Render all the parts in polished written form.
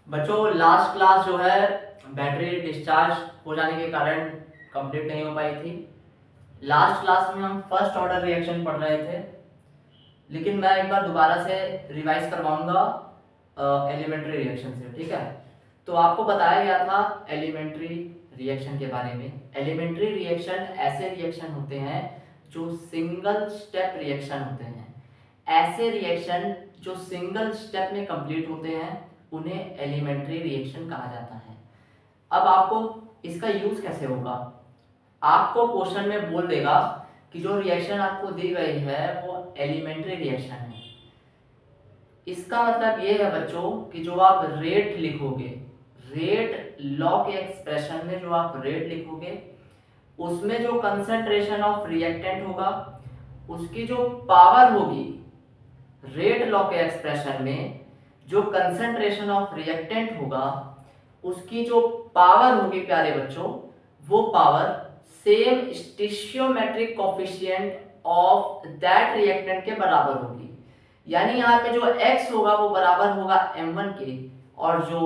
बच्चों last class जो है बैटरी डिस्चार्ज हो जाने के कारण कंप्लीट नहीं हो पाई थी। लास्ट क्लास में हम फर्स्ट ऑर्डर रिएक्शन पढ़ रहे थे, लेकिन मैं एक बार दोबारा से रिवाइज करवाऊंगा एलिमेंट्री रिएक्शन से, ठीक है। तो आपको बताया गया था एलिमेंट्री रिएक्शन के बारे में। एलिमेंट्री रिएक्शन ऐसे रिएक्शन होते हैं जो सिंगल स्टेप रिएक्शन होते हैं। ऐसे रिएक्शन जो सिंगल स्टेप में कंप्लीट होते हैं उन्हें एलिमेंट्री रिएक्शन कहा जाता है। अब आपको इसका यूज कैसे होगा, आपको क्वेश्चन में बोल देगा कि जो रिएक्शन आपको दी गई है वो एलिमेंट्री रिएक्शन है। इसका मतलब ये है बच्चों कि जो आप रेट लिखोगे, रेट लॉ के एक्सप्रेशन में जो आप रेट लिखोगे उसमें जो कंसंट्रेशन ऑफ रिएक्टेंट होगा उसकी जो पावर होगी, रेट लॉ के एक्सप्रेशन में जो कंसंट्रेशन ऑफ रिएक्टेंट होगा उसकी जो पावर होगी प्यारे बच्चों, वो power same stoichiometric coefficient of that reactant के बराबर होगी। यानी यहाँ पे जो x होगा वो बराबर होगा m1 के और जो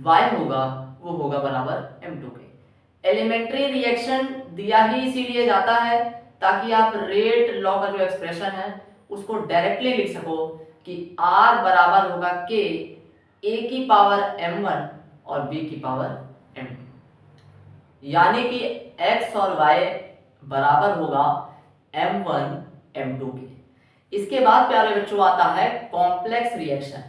y होगा वो होगा बराबर m2 के। एलिमेंट्री रिएक्शन दिया ही इसीलिए जाता है ताकि आप रेट लॉ का जो एक्सप्रेशन है उसको डायरेक्टली लिख सको कि R बराबर होगा k a की पावर m1 और b की पावर m2, यानी कि x और y बराबर होगा m1 m2 के। इसके बाद प्यारे बच्चों आता है कॉम्प्लेक्स रिएक्शन।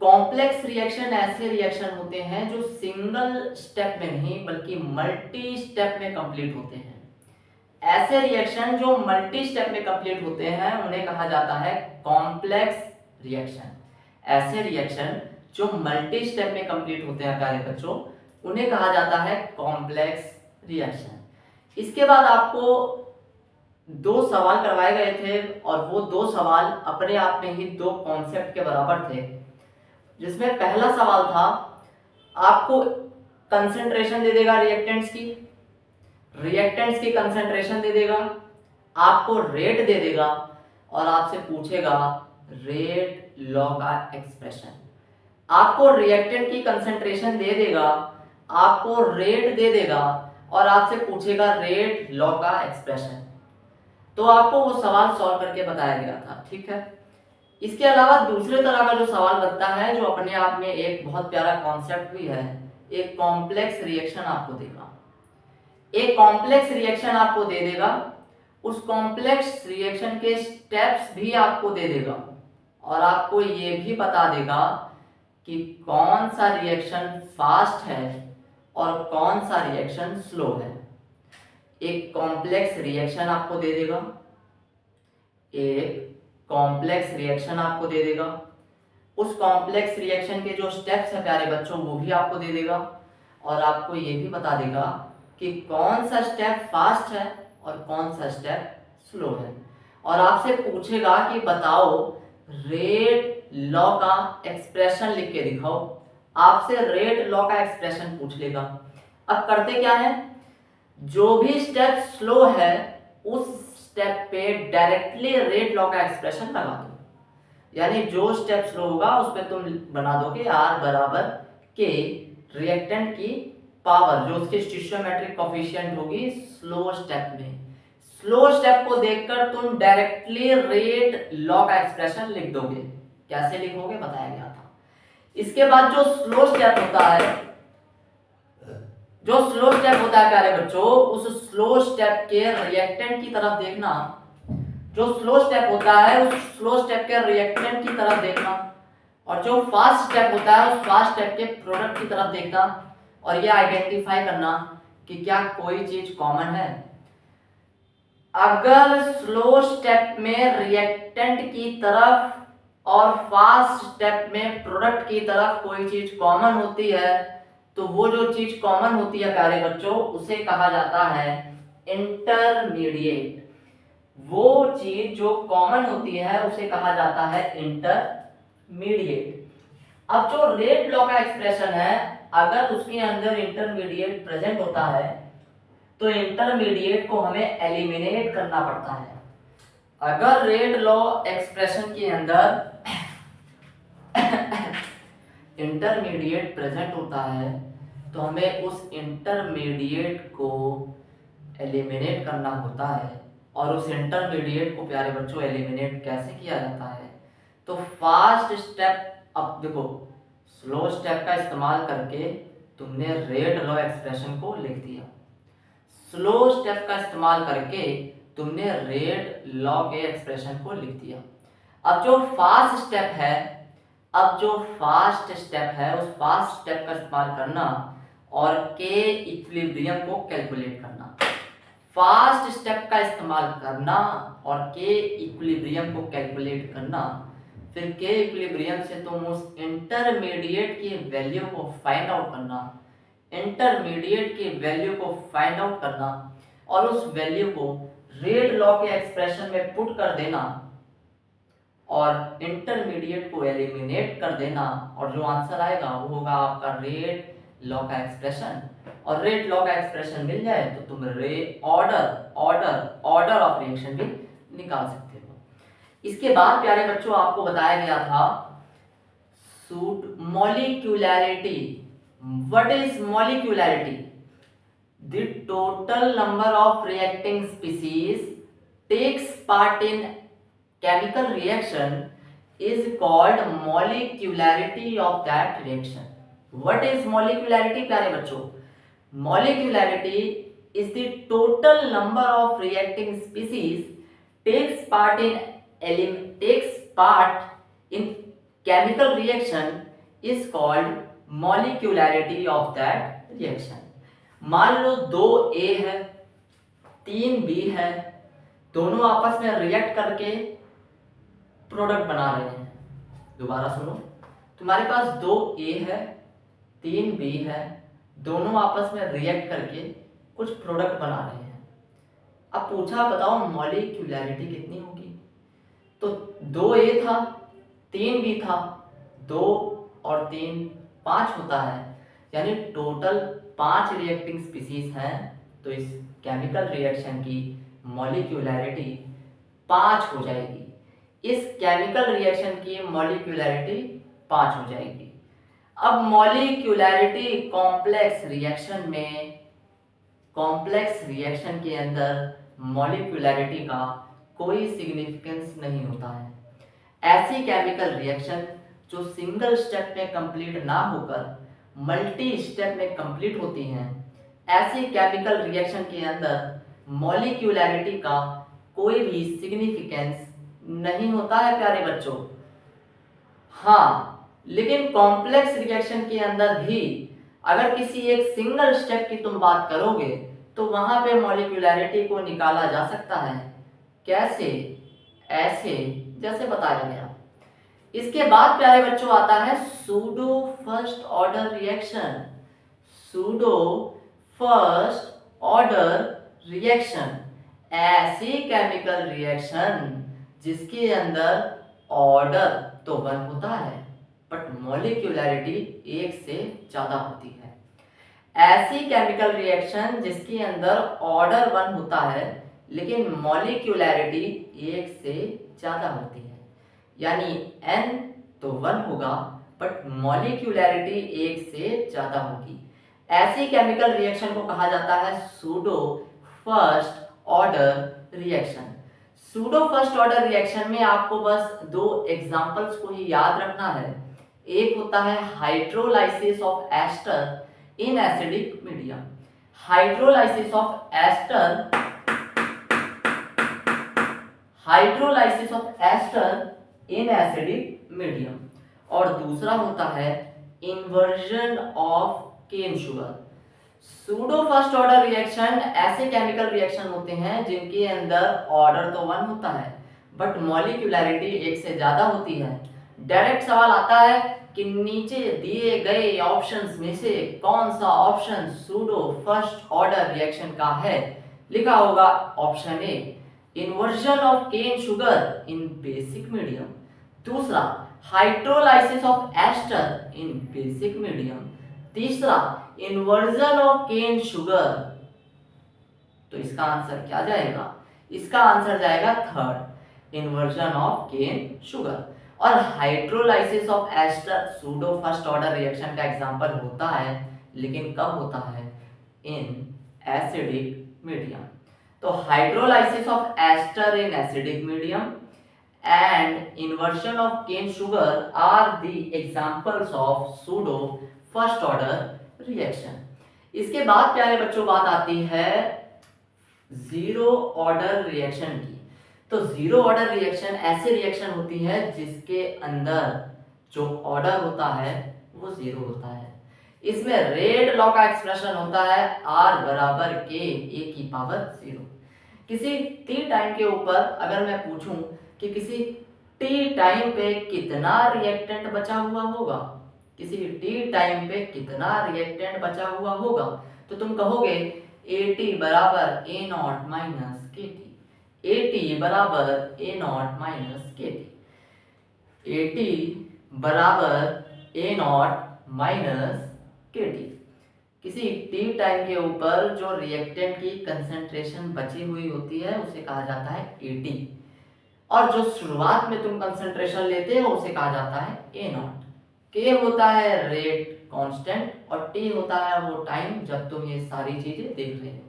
कॉम्प्लेक्स रिएक्शन ऐसे रिएक्शन होते हैं जो सिंगल स्टेप में नहीं बल्कि मल्टी स्टेप में कंप्लीट होते हैं। ऐसे रिएक्शन जो मल्टी स्टेप में कंप्लीट होते हैं उन्हें कहा जाता है कॉम्प्लेक्स रिएक्शन। ऐसे रिएक्शन जो मल्टी स्टेप में कंप्लीट होते हैं प्यारे बच्चों उन्हें कहा जाता है कॉम्प्लेक्स रिएक्शन। इसके बाद आपको दो सवाल करवाए गए थे और वो दो सवाल अपने आप में ही दो कॉन्सेप्ट के बराबर थे, जिसमें पहला सवाल था आपको कंसंट्रेशन दे देगा रिएक्टेंट्स की कंसंट्रेशन दे देगा, आपको रेट दे देगा और आपसे पूछेगा रेट लॉ का एक्सप्रेशन। आपको रिएक्टेंट की कंसंट्रेशन दे देगा, आपको रेट दे देगा और आपसे पूछेगा रेट लॉ का एक्सप्रेशन। तो आपको वो सवाल सॉल्व करके बताया गया था, ठीक है। इसके अलावा दूसरे तरह का जो सवाल बनता है जो अपने आप में एक बहुत प्यारा कॉन्सेप्ट भी है, एक कॉम्प्लेक्स रिएक्शन आपको देगा। एक कॉम्प्लेक्स रिएक्शन आपको दे देगा, उस कॉम्प्लेक्स रिएक्शन के स्टेप्स भी आपको दे देगा और आपको ये भी बता देगा कि कौन सा रिएक्शन फास्ट है और कौन सा रिएक्शन स्लो है। एक कॉम्प्लेक्स रिएक्शन आपको दे देगा, एक कॉम्प्लेक्स रिएक्शन आपको दे देगा, उस कॉम्प्लेक्स रिएक्शन के जो स्टेप्स है प्यारे बच्चों वो भी आपको दे देगा और आपको ये भी बता देगा कि कौन सा स्टेप फास्ट है और कौन सा स्टेप स्लो है। और आपसे पूछेगा कि बताओ रेट लॉ का एक्सप्रेशन लिख के दिखाओ। आपसे रेट लॉ का एक्सप्रेशन पूछ लेगा। अब करते क्या है, जो भी स्टेप स्लो है उस स्टेप पे डायरेक्टली रेट लॉ का एक्सप्रेशन लगा दो। यानी जो स्टेप स्लो होगा उस पे तुम बना दोगे R बराबर के रिएक्टेंट की पावर जो उसकी स्टिशियोमेट्रिक कोफिशिएंट होगी स्लो स्टेप में। स्लो स्टेप को देखकर तुम डायरेक्टली रेट लॉ का एक्सप्रेशन लिख दोगे। कैसे लिखोगे बताया गया था। इसके बाद जो स्लो स्टेप होता है, जो स्लो स्टेप होता है प्यारे बच्चों, उस स्लो स्टेप के रिएक्टेंट की तरफ देखना। जो स्लो स्टेप होता है उस स्लो स्टेप के रिएक्टेंट की तरफ देखना और जो फास्ट स्टेप होता है उस फास्ट स्टेप के प्रोडक्ट की तरफ देखना और ये आइडेंटिफाई करना कि क्या कोई चीज कॉमन है। अगर स्लो स्टेप में रिएक्टेंट की तरफ और फास्ट स्टेप में प्रोडक्ट की तरफ कोई चीज कॉमन होती है तो वो जो चीज कॉमन होती है प्यारे बच्चों उसे कहा जाता है इंटरमीडिएट। वो चीज जो कॉमन होती है उसे कहा जाता है इंटरमीडिएट। अब जो रेट लॉ का एक्सप्रेशन है अगर उसके अंदर इंटरमीडिएट प्रेजेंट होता है तो इंटरमीडिएट को हमें एलिमिनेट करना पड़ता है। अगर रेट लॉ एक्सप्रेशन के अंदर इंटरमीडिएट प्रेजेंट होता है तो हमें उस इंटरमीडिएट को एलिमिनेट करना होता है। और उस इंटरमीडिएट को प्यारे बच्चों एलिमिनेट कैसे किया जाता है, तो फास्ट स्टेप, अब देखो स्लो स्टेप का इस्तेमाल करके तुमने रेड लॉ एक्सप्रेशन को लिख दिया, स्लो स्टेप का इस्तेमाल करके तुमने रेड लॉ के एक्सप्रेशन को लिख दिया। अब जो फास्ट स्टेप है, उस फास्ट स्टेप का इस्तेमाल करना और के इक्विलिब्रियम को कैलकुलेट करना। फास्ट स्टेप का इस्तेमाल करना और के इक्विलिब्रियम को कैलकुलेट करना, फिर के इक्विलिब्रियम से तुम उस इंटरमीडिएट की वैल्यू को फाइंड आउट करना, और उस वैल्यू को रेड लॉ के एक्सप्रेशन में पुट कर देना और इंटरमीडिएट को एलिमिनेट कर देना, और जो आंसर आएगा वो होगा आपका रेड लॉ का एक्सप्रेशन। और रेड लॉ का एक्सप्रेशन मिल जाए तो तुम ऑर्डर ऑफ रिएक्शन भी निकाल सकते हो। इसके बाद प्यारे बच्चों आपको बताया गया था molecularity. What is molecularity? The total number of reacting species takes part in chemical reaction is called molecularity of that reaction. What is molecularity प्यारे बच्चों? Molecularity is the total number of reacting species takes part in chemical reaction is called molecularity of that reaction. मान लो 2A है 3B है, दोनों आपस में react करके product बना रहे हैं। दोबारा सुनो, तुम्हारे पास 2A है 3B है, दोनों आपस में रिएक्ट करके कुछ प्रोडक्ट बना रहे हैं। अब पूछा बताओ मॉलिक्यूलैरिटी कितनी होगी, तो 2A था 3B था, 2 और 3 5 होता है, यानी टोटल 5 रिएक्टिंग स्पीसीज हैं। तो इस केमिकल रिएक्शन की मॉलिक्यूलैरिटी 5 हो जाएगी। इस केमिकल रिएक्शन की मॉलिक्यूलैरिटी 5 हो जाएगी। अब मॉलिक्यूलैरिटी कॉम्प्लेक्स रिएक्शन के अंदर मॉलिक्यूलैरिटी का कोई सिग्निफिकेंस नहीं होता है। ऐसी केमिकल रिएक्शन जो सिंगल स्टेप में कंप्लीट ना होकर मल्टी स्टेप में कंप्लीट होती हैं, ऐसी केमिकल रिएक्शन के अंदर मॉलिक्यूलैरिटी का कोई भी सिग्निफिकेंस नहीं होता है प्यारे बच्चों। हाँ, लेकिन कॉम्प्लेक्स रिएक्शन के अंदर भी अगर किसी एक सिंगल स्टेप की तुम बात करोगे तो वहां पे मॉलिक्यूलैरिटी को निकाला जा सकता है। कैसे? ऐसे जैसे बताया गया। इसके बाद प्यारे बच्चों आता है pseudo first order reaction. Pseudo first order reaction ऐसी केमिकल रिएक्शन जिसके अंदर ऑर्डर तो 1 होता है बट मॉलिक्यूलैरिटी 1 से ज्यादा होती है। ऐसी केमिकल रिएक्शन जिसके अंदर ऑर्डर 1 होता है लेकिन मॉलिक्यूलैरिटी 1 से ज्यादा होती है, यानी n तो 1 होगा बट मॉलिक्यूलैरिटी 1 से ज्यादा होगी। ऐसी केमिकल रिएक्शन को कहा जाता है pseudo first order reaction. Pseudo first order reaction में आपको बस 2 एग्जांपल्स को ही याद रखना है। एक होता है hydrolysis of ester in acidic medium. Hydrolysis of ester in acidic medium. और दूसरा होता है inversion of cane sugar. Pseudo first order reaction ऐसे केमिकल रिएक्शन होते हैं जिनके अंदर ऑर्डर तो 1 होता है बट मॉलिक्यूलैरिटी 1 से ज्यादा होती है। डायरेक्ट सवाल आता है कि नीचे दिए गए ऑप्शंस में से कौन सा option pseudo first order reaction का है? लिखा होगा option A inversion of cane sugar in basic medium, दूसरा hydrolysis of ester in basic medium, तीसरा इन्वर्जन ऑफ केन शुगर। तो इसका आंसर क्या जाएगा? इसका आंसर जाएगा third, inversion of cane sugar. और hydrolysis of ester pseudo first order reaction का एग्जांपल होता है, लेकिन कब होता है? In acidic medium. तो hydrolysis of ester in acidic medium and inversion of cane sugar are the examples of pseudo first order reaction। इसके बाद प्यारे बच्चों बात आती है जीरो ऑर्डर रिएक्शन की। तो जीरो ऑर्डर रिएक्शन ऐसे रिएक्शन होती है जिसके अंदर जो ऑर्डर होता है वो जीरो होता है। इसमें रेड लॉ का एक्सप्रेशन होता है R बराबर के ए की पावर जीरो। किसी टी टाइम के ऊपर अगर मैं पूछूं कि किसी टी टाइम पे कितना रिएक्टेंट बचा हुआ होगा, किसी टी टाइम पे कितना रिएक्टेंट बचा हुआ होगा, तो तुम कहोगे ए टी बराबर ए नॉट माइनस के टी। ए टी बराबर ए नॉट माइनस के टी। ए टी बराबर ए नॉट माइनस के टी। किसी टी टाइम के ऊपर जो रिएक्टेंट की कंसंट्रेशन बची हुई होती है उसे कहा जाता है एटी, और जो शुरुआत में तुम कंसंट्रेशन लेते हो उसे कहा जाता है ए नॉट। के होता है रेट कांस्टेंट और टी होता है वो टाइम जब तुम ये सारी चीजें देख रहे हो।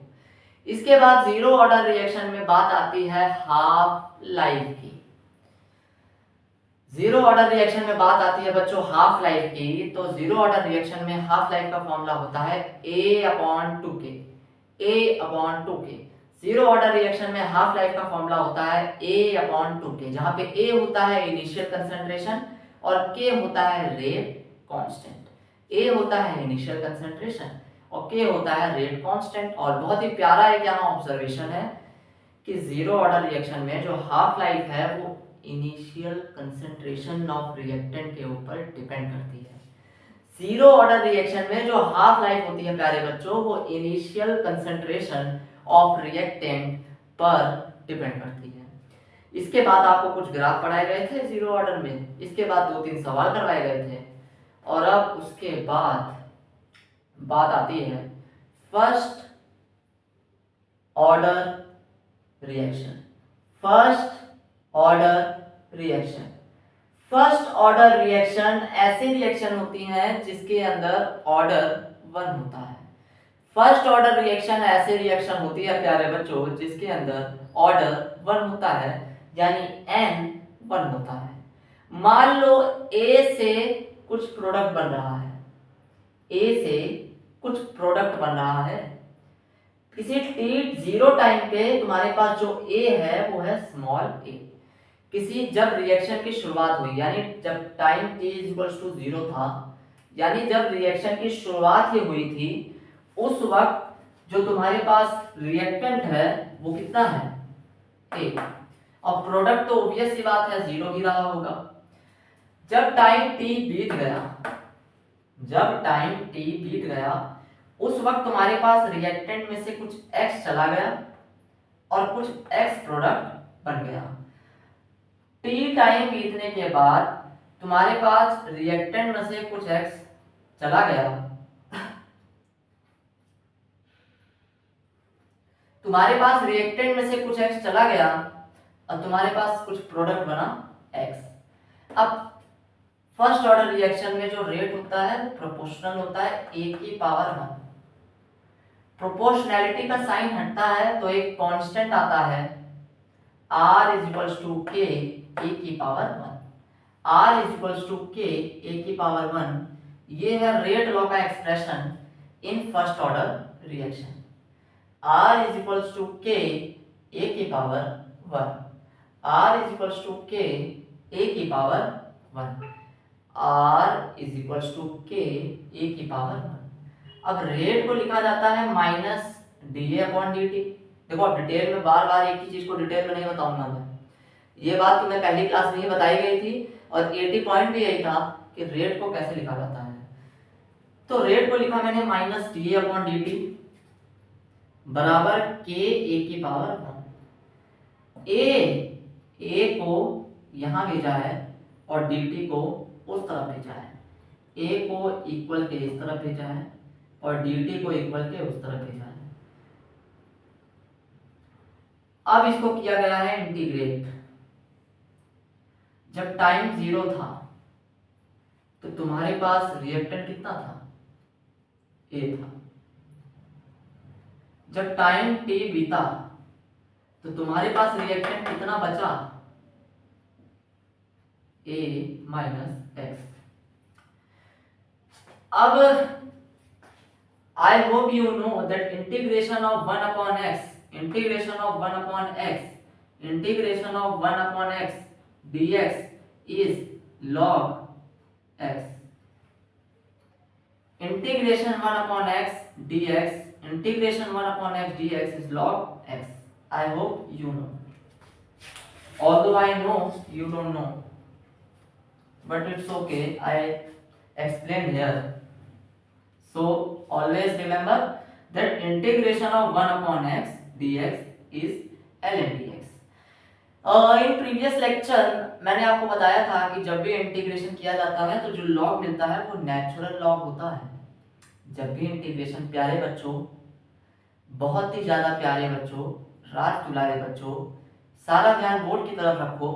इसके बाद जीरो ऑर्डर रिएक्शन में बात आती है हाफ लाइफ की। जीरो ऑर्डर रिएक्शन में बात आती है बच्चों हाफ लाइफ की। तो जीरो ऑर्डर रिएक्शन में हाफ लाइफ का फॉर्मूला होता है a अपॉन टू के। a अपॉन टू के। जीरो ऑर्डर रिएक्शन में हाफ लाइफ का फॉर्मूला होता है a अपॉन टू के, जहां पे a होता है इनिशियल कंसंट्रेशन और k होता है रेट कांस्टेंट। a होता है इनिशियल कंसंट्रेशन और k होता है रेट कांस्टेंट। और बहुत ही प्यारा एक यहाँ ऑब्जर्वेशन है कि जीरो ऑर्डर रिएक्शन में जो हाफ लाइफ है वो इनिशियल कंसंट्रेशन ऑफ रिएक्टेंट के ऊपर डिपेंड करती है। जीरो ऑर्डर रिएक्शन में जो हाफ लाइफ होती है प्यारे बच्चों वो इनिशियल कंसंट्रेशन ऑफ रिएक्टेंट पर डिपेंड करती है। इसके बाद आपको कुछ ग्राफ पढ़ाए गए थे जीरो ऑर्डर में, इसके बाद 2-3 सवाल करवाए गए थे, और अब उसके बाद बात आती है first order reaction. First order reaction. First order reaction ऐसी रिएक्शन होती हैं जिसके अंदर ऑर्डर 1 होता है। फर्स्ट ऑर्डर रिएक्शन ऐसी रिएक्शन होती है प्यारे बच्चों जिसके अंदर ऑर्डर 1 होता है, यानी n 1 होता है। मान लो A से कुछ प्रोडक्ट बन रहा है, A से कुछ प्रोडक्ट बन रहा है। किसी t जीरो टाइम पे तुम्हारे पास जो A है वो है स्मॉल a। किसी जब रिएक्शन की शुरुआत हुई यानी जब टाइम t इक्वल्स टू 0 था, यानी जब रिएक्शन की शुरुआत ही हुई थी, उस वक्त जो तुम्हारे पास रिएक्टेंट है वो कितना है a, और प्रोडक्ट तो ऑब्वियस सी बात है 0 ही रहा होगा। जब टाइम t बीत गया, जब टाइम t बीत गया उस वक्त तुम्हारे पास रिएक्टेंट में से कुछ x चला गया और कुछ x प्रोडक्ट बन गया। टी टाइम बीतने के बाद तुम्हारे पास रिएक्टेंट में से कुछ x चला गया, तुम्हारे पास रिएक्टेंट में से कुछ x चला गया और तुम्हारे पास कुछ प्रोडक्ट बना x। अब फर्स्ट ऑर्डर रिएक्शन में जो रेट होता है वो प्रोपोर्शनल होता है a की पावर 1। प्रोपोर्शनैलिटी का साइन हटता है तो एक कांस्टेंट आता है r is equals to k a की power 1। r is equals to k a की पावर 1। ये है रेट लॉ का expression in first order reaction. r is equals to k a की power 1। r is equals to k a की power 1। r is equals to k a की power 1। अब rate को लिखा जाता है minus D upon D T. देखो अब डिटेल में बार बार एक ही चीज को डिटेल में नहीं बताऊंगा मैं, ये बात तुम्हें पहली क्लास में ही बताई गई थी और 80 पॉइंट भी यही था कि रेट को कैसे लिखा जाता है। तो रेट को लिखा मैंने minus D upon D T बराबर के ए की पावर 1। ए को यहां भेजा है और डी टी को उस तरफ भेजा है। ए को इक्वल के इस तरफ भेजा है और डी टी को इक्वल के उस तरफ भेजा है। अब इसको किया गया है इंटीग्रेट। जब टाइम 0 था तो तुम्हारे पास रिएक्टेंट कितना था, A था। जब टाइम t बीता तो तुम्हारे पास रिएक्टेंट कितना बचा, A माइनस एक्स। अब I hope you know that integration of 1 upon x, integration of 1 upon x, integration of 1 upon x dx is log x. Integration 1 upon x dx, integration 1 upon x dx is log x. I hope you know. Although I know you don't know, but it's okay. I explain here. So always remember that integration of 1 upon x dx is ln dx. In previous lecture मैंने आपको बताया था कि जब भी integration किया जाता है तो जो लॉग मिलता है वो नेचुरल लॉग होता है। जब भी इंटीग्रेशन, प्यारे बच्चों, बहुत ही ज्यादा प्यारे बच्चों, राज दुलारे बच्चों, सारा ध्यान बोर्ड की तरफ रखो,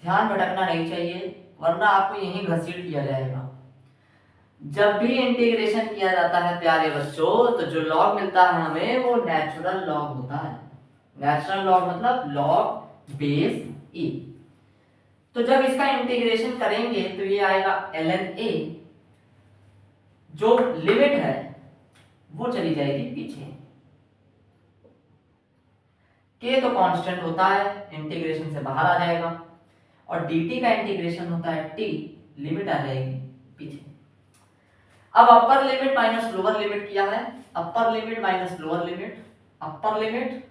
ध्यान भटकना नहीं चाहिए वरना आपको यहीं घसीट किया जाएगा। जब भी इंटीग्रेशन किया जाता है प्यारे बच्चों तो जो लॉग मिलता है हमें वो नेचुरल लॉग होता है। नेचुरल लॉग मतलब लॉग बेस ई। तो जब इसका इंटीग्रेशन करेंगे तो ये आएगा ln a, जो लिमिट है वो चली जाएगी पीछे। k तो कांस्टेंट होता है, इंटीग्रेशन से बाहर आ जाएगा, और dt का इंटीग्रेशन होता है t, लिमिट आ जाएगी पीछे। अब upper limit minus lower limit किया है, upper limit minus lower limit, upper limit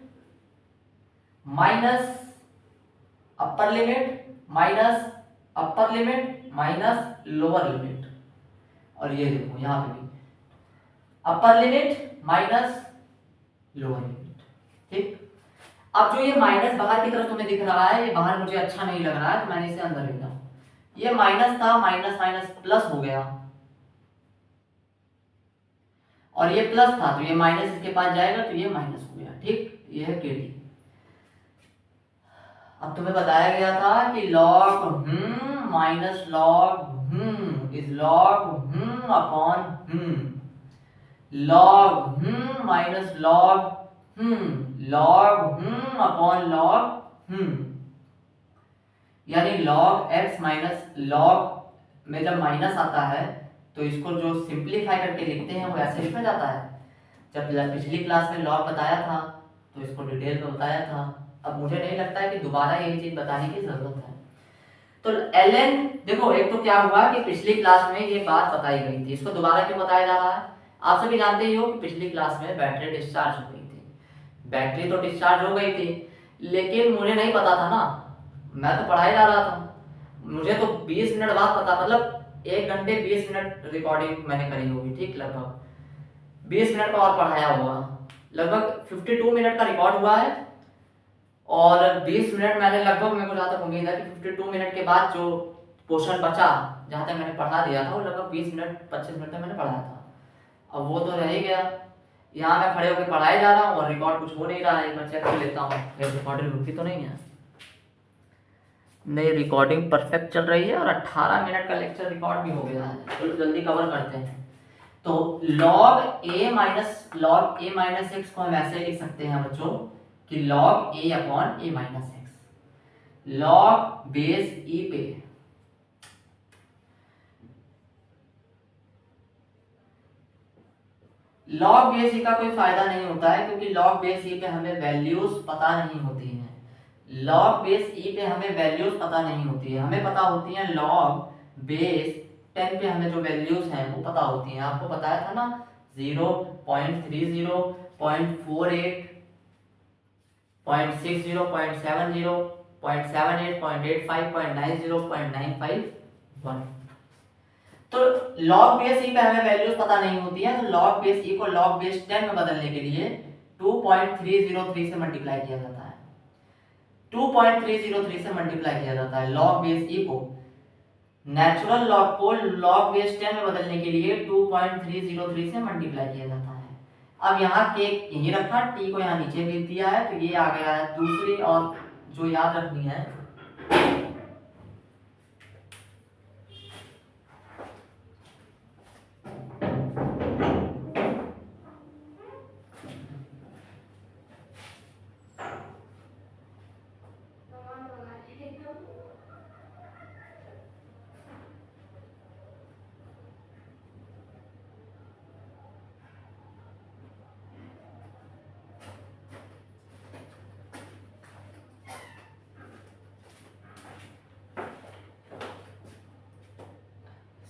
minus upper limit minus upper limit minus lower limit, और ये देखो यहां पे भी upper limit minus lower limit. ठीक, अब जो ये माइनस बाहर की तरफ तुम्हें दिख रहा है, ये बाहर मुझे अच्छा नहीं लग रहा है तो मैंने इसे अंदर लिखा। ये माइनस था, माइनस माइनस प्लस हो गया, और ये प्लस था तो ये माइनस इसके पास जाएगा तो ये माइनस हो गया। ठीक, ये है के टी। अब तुम्हें बताया गया था कि log minus log is log upon log minus log log upon log यानी लॉग एक्स माइनस लॉग में जब माइनस आता है तो इसको जो सिंप्लीफाई करके लिखते हैं वो ऐसे लिखा जाता है। जब पिछली क्लास में लॉग बताया था तो इसको डिटेल में बताया था। अब मुझे नहीं लगता है कि दोबारा ये चीज बताने की जरूरत है। तो ln, देखो एक तो क्या हुआ कि पिछली क्लास में ये बात बताई गई थी, इसको दोबारा क्यों बताया जा रहा है? आप सभी जानते ही हो कि पिछली क्लास में बैटरी डिस्चार्ज हो गई थी। बैटरी तो डिस्चार्ज हो गई थी, लेकिन मुझे नहीं पता था ना, मैं तो पढ़ाई जा रहा था। मुझे तो 20 मिनट बाद पता, मतलब 1 घंटे 20 मिनट रिकॉर्डिंग मैंने करी होगी। ठीक, लगभग 20 मिनट का और पढ़ाया होगा, लगभग 52 मिनट का रिकॉर्ड हुआ है, और 20 मिनट मैंने लगभग, मेरे को जहाँ तक उम्मीद है कि 52 मिनट के बाद जो पोर्शन बचा, जहाँ तक मैंने पढ़ा दिया था, वो लगभग 20 मिनट 25 मिनट तक मैंने पढ़ाया था। अब वो तो रह ही गया, यहाँ मैं खड़े होकर पढ़ाई जा रहा हूँ और रिकॉर्ड कुछ हो नहीं रहा है। मैं चेक कर लेता हूँ रिकॉर्डिंग रुकती तो नहीं है। नहीं, रिकॉर्डिंग परफेक्ट चल रही है और 18 मिनट का लेक्चर रिकॉर्ड भी हो गया है। चलो जल्दी कवर करते हैं। तो log a माइनस एक्स को हम ऐसे लिख सकते हैं बच्चों कि log a upon a minus x. log base e पे log बेस e का कोई फायदा नहीं होता है, क्योंकि log बेस e पे हमें वैल्यूज पता नहीं होती हैं। log बेस e पे हमें वैल्यूज पता नहीं होती है, हमें पता होती है log बेस 10 पे हमें जो वैल्यूज हैं वो पता होती हैं। आपको बताया था ना 0.30, 0.48, 0.60, 0.70, 0.78, 0.85, 0.90, 0.951। तो log बेस e पे हमें वैल्यूज पता नहीं होती है, तो log बेस e को log बेस 10 में बदलने के लिए 2.303 से मल्टीप्लाई किया जाता है। 2.303 से मल्टीप्लाई किया जाता है log बेस e को। नेचुरल लॉग को log बेस 10 में बदलने के लिए 2.303 से मल्टीप्लाई किया जाता है। अब यहाँ के यही रखा, t को यहाँ नीचे भेज दिया है, तो ये आ गया है दूसरी। और जो याद रखनी है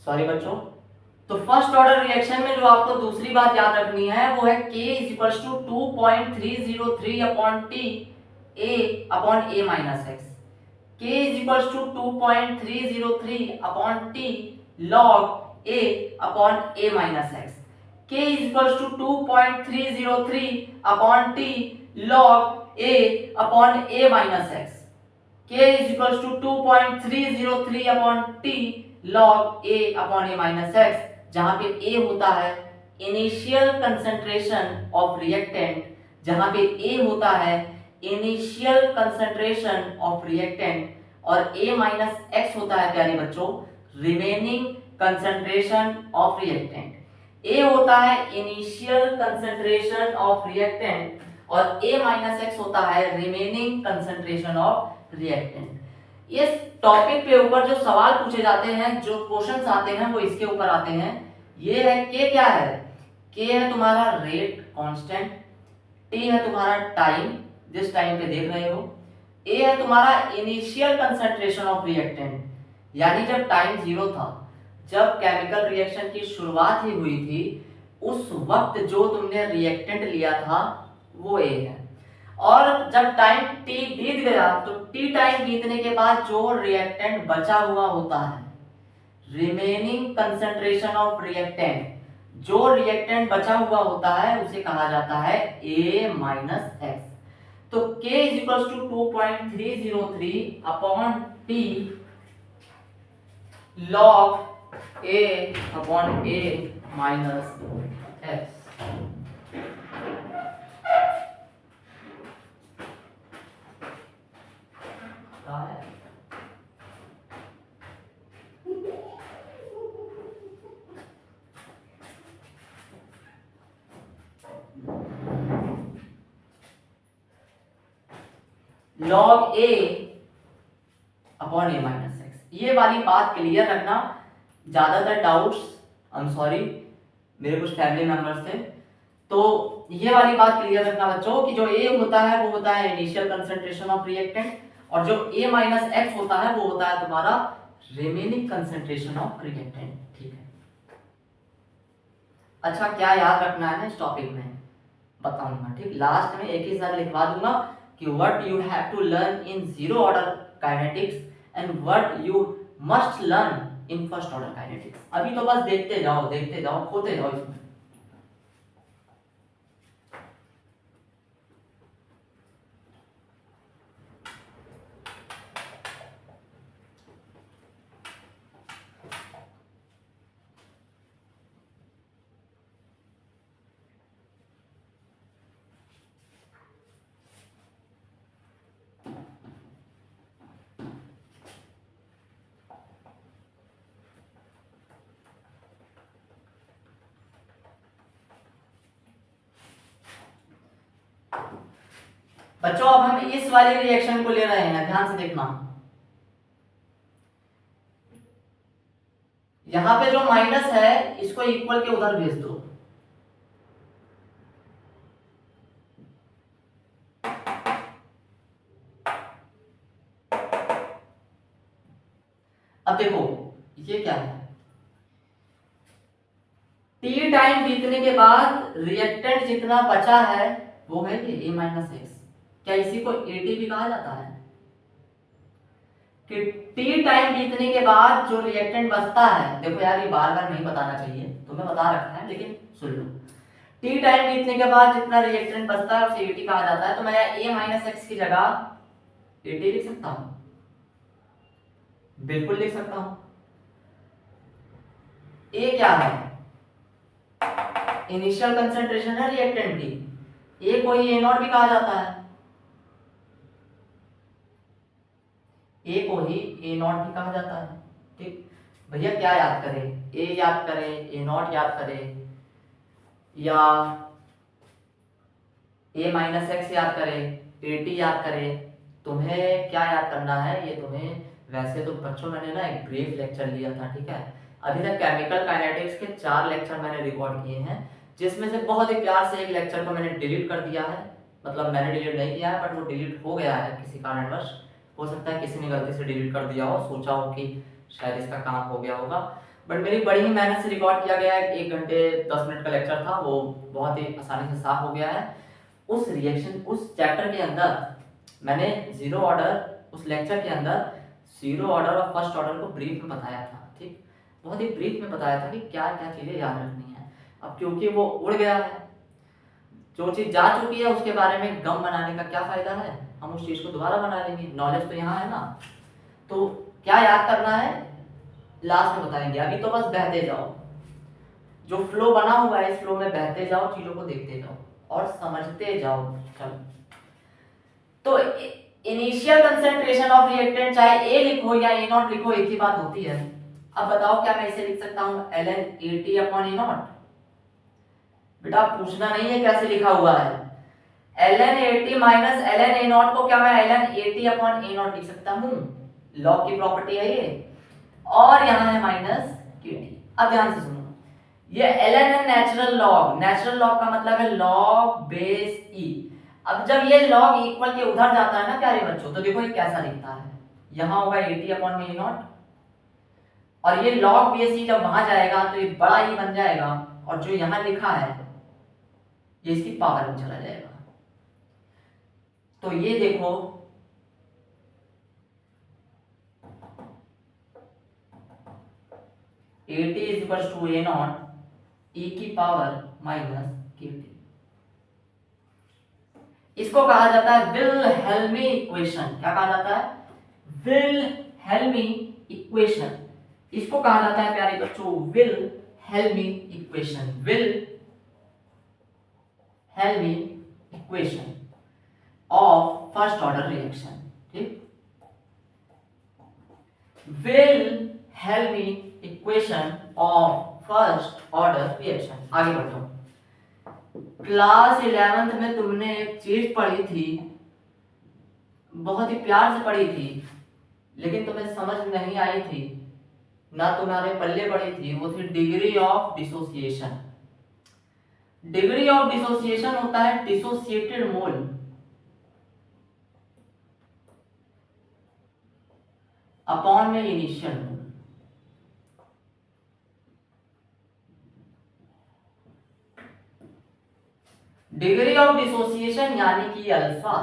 सॉरी बच्चों, तो फर्स्ट ऑर्डर रिएक्शन में जो आपको दूसरी बात याद रखनी है वो है K is to 2.303 upon T A upon A minus X. K is to 2.303 upon T log A upon A minus X. K is to 2.303 upon T log A upon A minus X. K is equals to 2.303 upon T log A upon A minus X, जहां पे A होता है initial concentration of reactant, जहां पे A होता है initial concentration of reactant और A minus X होता है प्यारे बच्चों remaining concentration of reactant. A होता है इनिशियल कंसंट्रेशन ऑफ रिएक्टेंट और A माइनस X होता है रिमेनिंग कंसंट्रेशन ऑफ रिएक्टेंट। इस टॉपिक पे ऊपर जो सवाल पूछे जाते हैं, जो क्वेश्चंस आते हैं वो इसके ऊपर आते हैं। ये है के क्या है, के है तुम्हारा रेट कांस्टेंट, टी है तुम्हारा टाइम जिस टाइम पे देख रहे हो, ए है तुम्हारा इनिशियल कंसंट्रेशन ऑफ रिएक्टेंट यानी जब टाइम जीरो था, जब केमिकल रिएक्शन की शुरुआत ही हुई थी उस वक्त जो तुमने रिएक्टेंट लिया था वो ए है। और जब टाइम टी बीत गया तो टी टाइम बीतने के बाद जो रिएक्टेंट बचा हुआ होता है रिमेनिंग कंसंट्रेशन ऑफ रिएक्टेंट, जो रिएक्टेंट बचा हुआ होता है उसे कहा जाता है A माइनस एक्स। तो K is equal to 2.303 upon T log A upon A minus x. log A upon A minus x, ये वाली बात क्लियर रखना। ज्यादातर डाउट्स आई एम सॉरी मेरे कुछ फैमिली मेंबर्स थे, तो ये वाली बात क्लियर रखना बच्चों कि जो A होता है वो होता है इनिशियल कंसंट्रेशन ऑफ रिएक्टेंट और जो A माइनस एक्स होता है वो होता है तुम्हारा रिमेनिंग कंसंट्रेशन ऑफ रिएक्टेंट। ठीक है, अच्छा क्या याद रखना है इस टॉपिक में बताऊंगा, ठीक, लास्ट में एक ही साथ लिखवा दूंगा कि what you have to learn in zero order kinetics and what you must learn in first order kinetics. अभी तो बस देखते जाओ खोते जाओ इसमें। बच्चों अब हम इस वाले रिएक्शन को ले रहे हैं, ध्यान से देखना। यहां पे जो माइनस है इसको इक्वल के उधर भेज दो। अब देखो ये क्या है, टी टाइम बीतने के बाद रिएक्टेंट जितना बचा है वो है ये A माइनस एक्स। क्या इसी को एटी भी कहा जाता है कि टी टाइम बीतने के बाद जो रिएक्टेंट बचता है, देखो यार ये बार बार नहीं बताना चाहिए, तुम्हें बता रखा है लेकिन सुन लो, टी टाइम बीतने के बाद जितना रिएक्टेंट बचता है उसे एटी कहा जाता है। तो मैं A माइनस एक्स की जगह एटी लिख सकता हूं, बिल्कुल लिख सकता हूं। ए क्या है, इनिशियल कंसंट्रेशन है रिएक्टेंट की, ए को ही A0 भी कहा जाता है, ए को ही A0 भी कहा जाता है। ठीक भैया, क्या याद करें, ए याद करें, A0 याद करें या A माइनस एक्स याद करें, एटी याद करें, तुम्हें क्या याद करना है ये तुम्हें। वैसे तो बच्चों मैंने ना एक ब्रीफ लेक्चर लिया था, ठीक है, अभी तक केमिकल काइनेटिक्स के 4 लेक्चर मैंने रिकॉर्ड किए हैं, जिसमें से बहुत ही प्यार से एक लेक्चर को मैंने डिलीट कर दिया है, मतलब मैंने डिलीट नहीं किया है बट वो डिलीट हो गया है किसी कारणवश। हो सकता है किसी ने गलती से डिलीट कर दिया हो, सोचा हो कि शायद इसका काम हो गया होगा। बट मेरी बड़ी ही मेहनत से रिकॉर्ड किया गया है। 1 घंटे 10 मिनट का लेक्चर था, वो बहुत ही आसानी से साफ हो गया है। उस रिएक्शन, उस चैप्टर के अंदर मैंने जीरो ऑर्डर, उस लेक्चर के अंदर जीरो ऑर्डर और फर्स्ट ऑर्डर को ब्रीफ में बताया था। ठीक, बहुत ही ब्रीफ में बताया था कि क्या क्या चीज़ें याद रखनी है। अब क्योंकि वो उड़ गया है, जो चीज़ जा चुकी है उसके बारे में गम बनाने का क्या फ़ायदा है, हम उस चीज़ को दोबारा बना लेंगे। नॉलेज तो यहाँ है ना, तो क्या याद करना है लास्ट में बताएंगे। अभी तो बस बहते जाओ, जो फ्लो बना हुआ है इस फ्लो में बहते जाओ, चीज़ों को देखते जाओ और समझते जाओ। चलो, तो इनिशियल कंसंट्रेशन ऑफ रिएक्टेंट चाहे ए लिखो या ए नॉट लिखो, एक ही बात होती है। अब बताओ क्या मैं इसे लिख सकता हूं ln AT upon A not? बेटा पूछना नहीं है कैसे लिखा हुआ है। ln AT माइनस ln ए नॉट को क्या मैं ln AT upon A not लिख सकता हूं? लॉग की प्रॉपर्टी है ये, और यहां है माइनस KT। अब ध्यान से सुनो, ये ln है नेचुरल लॉग। नेचुरल लॉग का मतलब है लॉग बेस e। अब जब ये लॉग इक्वल के उधर जाता है ना प्यारे बच्चों, तो देखो ये कैसा दिखता है। यहां होगा AT अपॉन में ए नॉट, और ये लॉग बेस e जब वहां जाएगा तो ये बड़ा ही बन जाएगा, और जो यहां लिखा है ये इसकी पावर में चला जाएगा। तो ये देखो AT is equal to A naught e की पावर माइनस KT। इसको कहा जाता है विल्हेल्मी इक्वेशन। क्या कहा जाता है? Wilhelmy equation. इसको कहा जाता है प्यारे बच्चों Wilhelmy equation. Wilhelmy equation of first order reaction. ठीक, Wilhelmy equation of first order reaction. आगे बढ़ो। क्लास 11th में तुमने एक चीज पढ़ी थी, बहुत ही प्यार से पढ़ी थी, लेकिन तुम्हें समझ नहीं आई थी, ना तुम्हारे पल्ले पड़ी थी। वो थी degree of dissociation. Degree of dissociation होता है डिसोसिएटेड मोल अपॉन में initial mole. Degree of dissociation यानी कि अल्फा।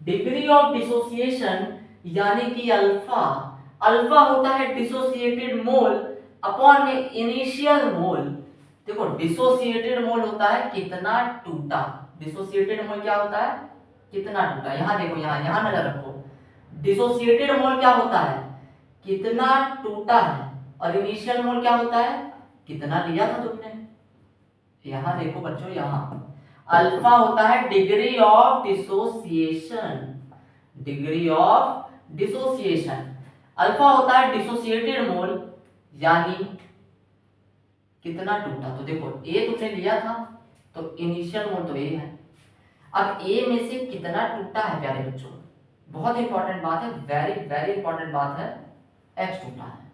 डिग्री ऑफ डिसोसिएशन यानी कि अल्फा। अल्फा होता है डिसोसिएटेड मोल अपॉन में इनिशियल मोल। देखो डिसोसिएटेड मोल होता है कितना टूटा। डिसोसिएटेड मोल क्या होता है? कितना टूटा। यहां देखो, यहां नजर रखो। डिसोसिएटेड मोल क्या होता है? कितना टूटा है। और इनिशियल मोल क्या होता है? कितना लिया था तुमने। यहां देखो बच्चों, यहां अल्फा होता है degree of dissociation. Degree of dissociation. Alpha होता है डिसोसिएटेड मोल यानी कितना टूटा। तो देखो ए तुमने लिया था तो इनिशियल मोल तो ए है। अब ए में से कितना टूटा है प्यारे बच्चों, बहुत इंपॉर्टेंट बात है, वेरी वेरी इंपॉर्टेंट बात है। एक्स टूटा है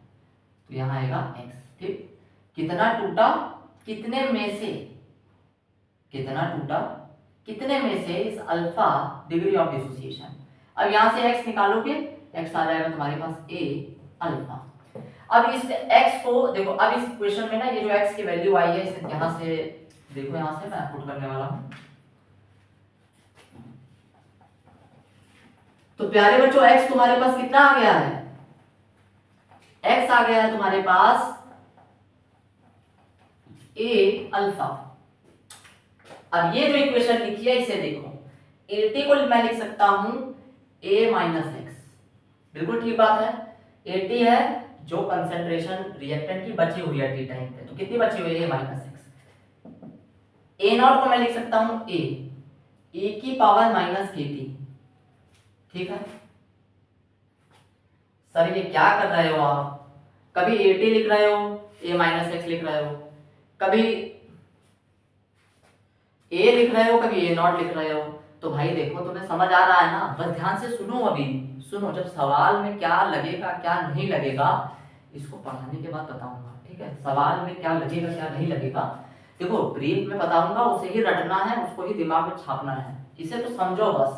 तो यहां आएगा एक्स। ठीक, कितना टूटा, कितने में से, कितना टूटा कितने में से इस अल्फा डिग्री ऑफ डिसोसिएशन। अब यहां से x निकालोगे, x आ जाएगा तुम्हारे पास a अल्फा। अब इस x को देखो, अब इस इक्वेशन में ना ये जो x की वैल्यू आई है, इसे यहां से देखो, यहां से मैं पुट करने वाला हूं। तो प्यारे बच्चों x तुम्हारे पास कितना आ गया है? x आ गया है तुम्हारे पास a अल्फा। अब ये जो इक्वेशन लिखी है इसे देखो, AT को मैं लिख सकता हूं a माइनस एक्स। बिल्कुल ठीक बात है। AT है जो कंसेंट्रेशन रिएक्टेंट की बची हुई है टी टाइम पे, तो कितनी बची हुई है? a minus x. A not को मैं लिख सकता हूं ए की पावर माइनस KT। ठीक है सर, ये क्या कर रहे हो आप? कभी AT लिख रहे हो, a माइनस एक्स लिख रहे हो, कभी ए लिख रहे हो, कभी ए नॉट लिख रहे हो। तो भाई देखो तुम्हें समझ आ रहा है ना, बस ध्यान से सुनो। अभी सुनो, जब सवाल में क्या लगेगा क्या नहीं लगेगा इसको पढ़ाने के बाद बताऊंगा। ठीक है, सवाल में क्या लगेगा क्या नहीं लगेगा देखो ब्रीफ में बताऊंगा, उसे ही रटना है, उसको ही दिमाग में छापना है, इसे तो समझो बस।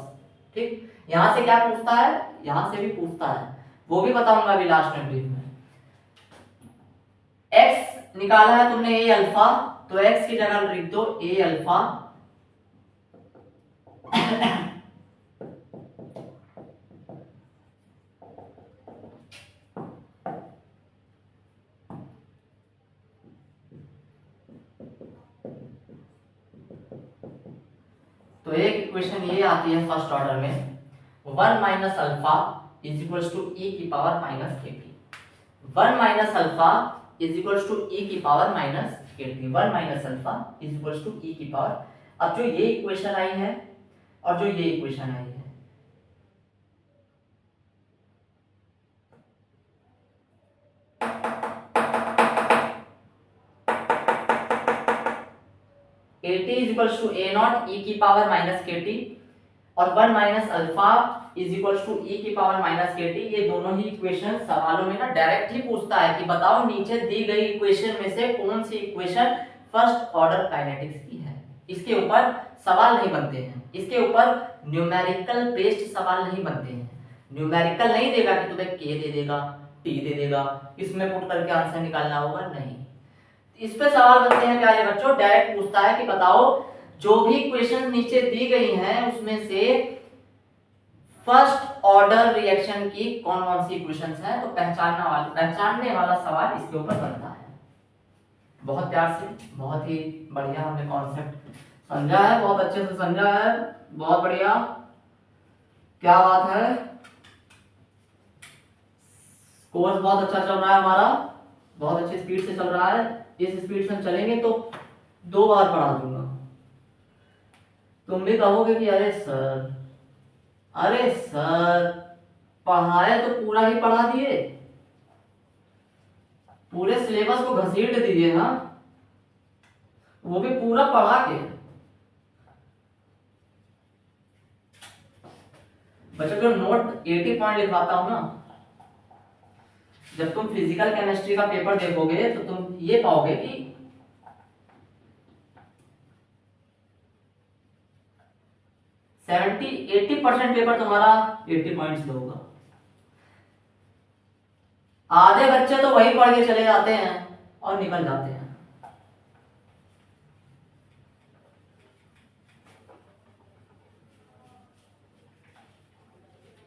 ठीक, यहां से क्या पूछता है, यहां से भी पूछता है, वो भी बताऊंगा अभी लास्ट में ब्रीफ में। एक्स निकाला है तुमने ए अल्फा, तो एक्स की जगह लिख दो ए अल्फा तो एक इक्वेशन ये आती है फर्स्ट ऑर्डर में, 1 minus alpha is equal to E की पावर माइनस के T. 1 minus alpha is equal to E की पावर माइनस के T. 1 minus alpha is equal to E की पावर। अब जो ये इक्वेशन आई है और जो ये इक्वेशन आई है, K T is equal to A not E की पावर माइनस के टी और 1 minus alpha is equal to E की पावर माइनस के टी। ये दोनों ही इक्वेशन सवालों में ना डायरेक्ट ही पूछता है कि बताओ नीचे दी गई इक्वेशन में से कौन सी इक्वेशन फर्स्ट ऑर्डर काइनेटिक्स की है। इसके ऊपर सवाल नहीं बनते हैं, इसके ऊपर न्यूमेरिकल बेस्ड सवाल नहीं बनते हैं। न्यूमेरिकल नहीं देगा कि तुम्हें के दे देगा, टी दे देगा, इसमें पुट करके आंसर निकालना होगा, नहीं। इस पे सवाल बनते हैं प्यारे बच्चों, डायरेक्ट पूछता है कि बताओ जो भी क्वेश्चन नीचे दी गई हैं उसमें से फर्स्ट ऑर्डर रिएक्शन की कौन कौन सी इक्वेशंस हैं, तो पहचानने वाला सवाल इसके ऊपर बनता है। बहुत प्यार से, बहुत ही बढ़िया हमने कॉन्सेप्ट समझा है, बहुत अच्छे से समझा है, बहुत बढ़िया, क्या बात है। कोर्स बहुत अच्छा चल रहा है हमारा, बहुत अच्छी स्पीड से चल रहा है। इस स्पीड से हम चलेंगे तो 2 बार पढ़ा दूंगा। तुम भी कहोगे कि अरे सर पढ़ाए तो पूरा ही पढ़ा दिए, पूरे सिलेबस को घसीट दीजिए, हाँ, वो भी पूरा पढ़ा के। बच्चों को नोट 80 पॉइंट लिखवाता हूं ना, जब तुम फिजिकल केमिस्ट्री का पेपर देखोगे तो तुम ये पाओगे कि 80% पेपर तुम्हारा 80 पॉइंट्स से होगा। आधे बच्चे तो वही पढ़ के चले जाते हैं और निकल जाते हैं।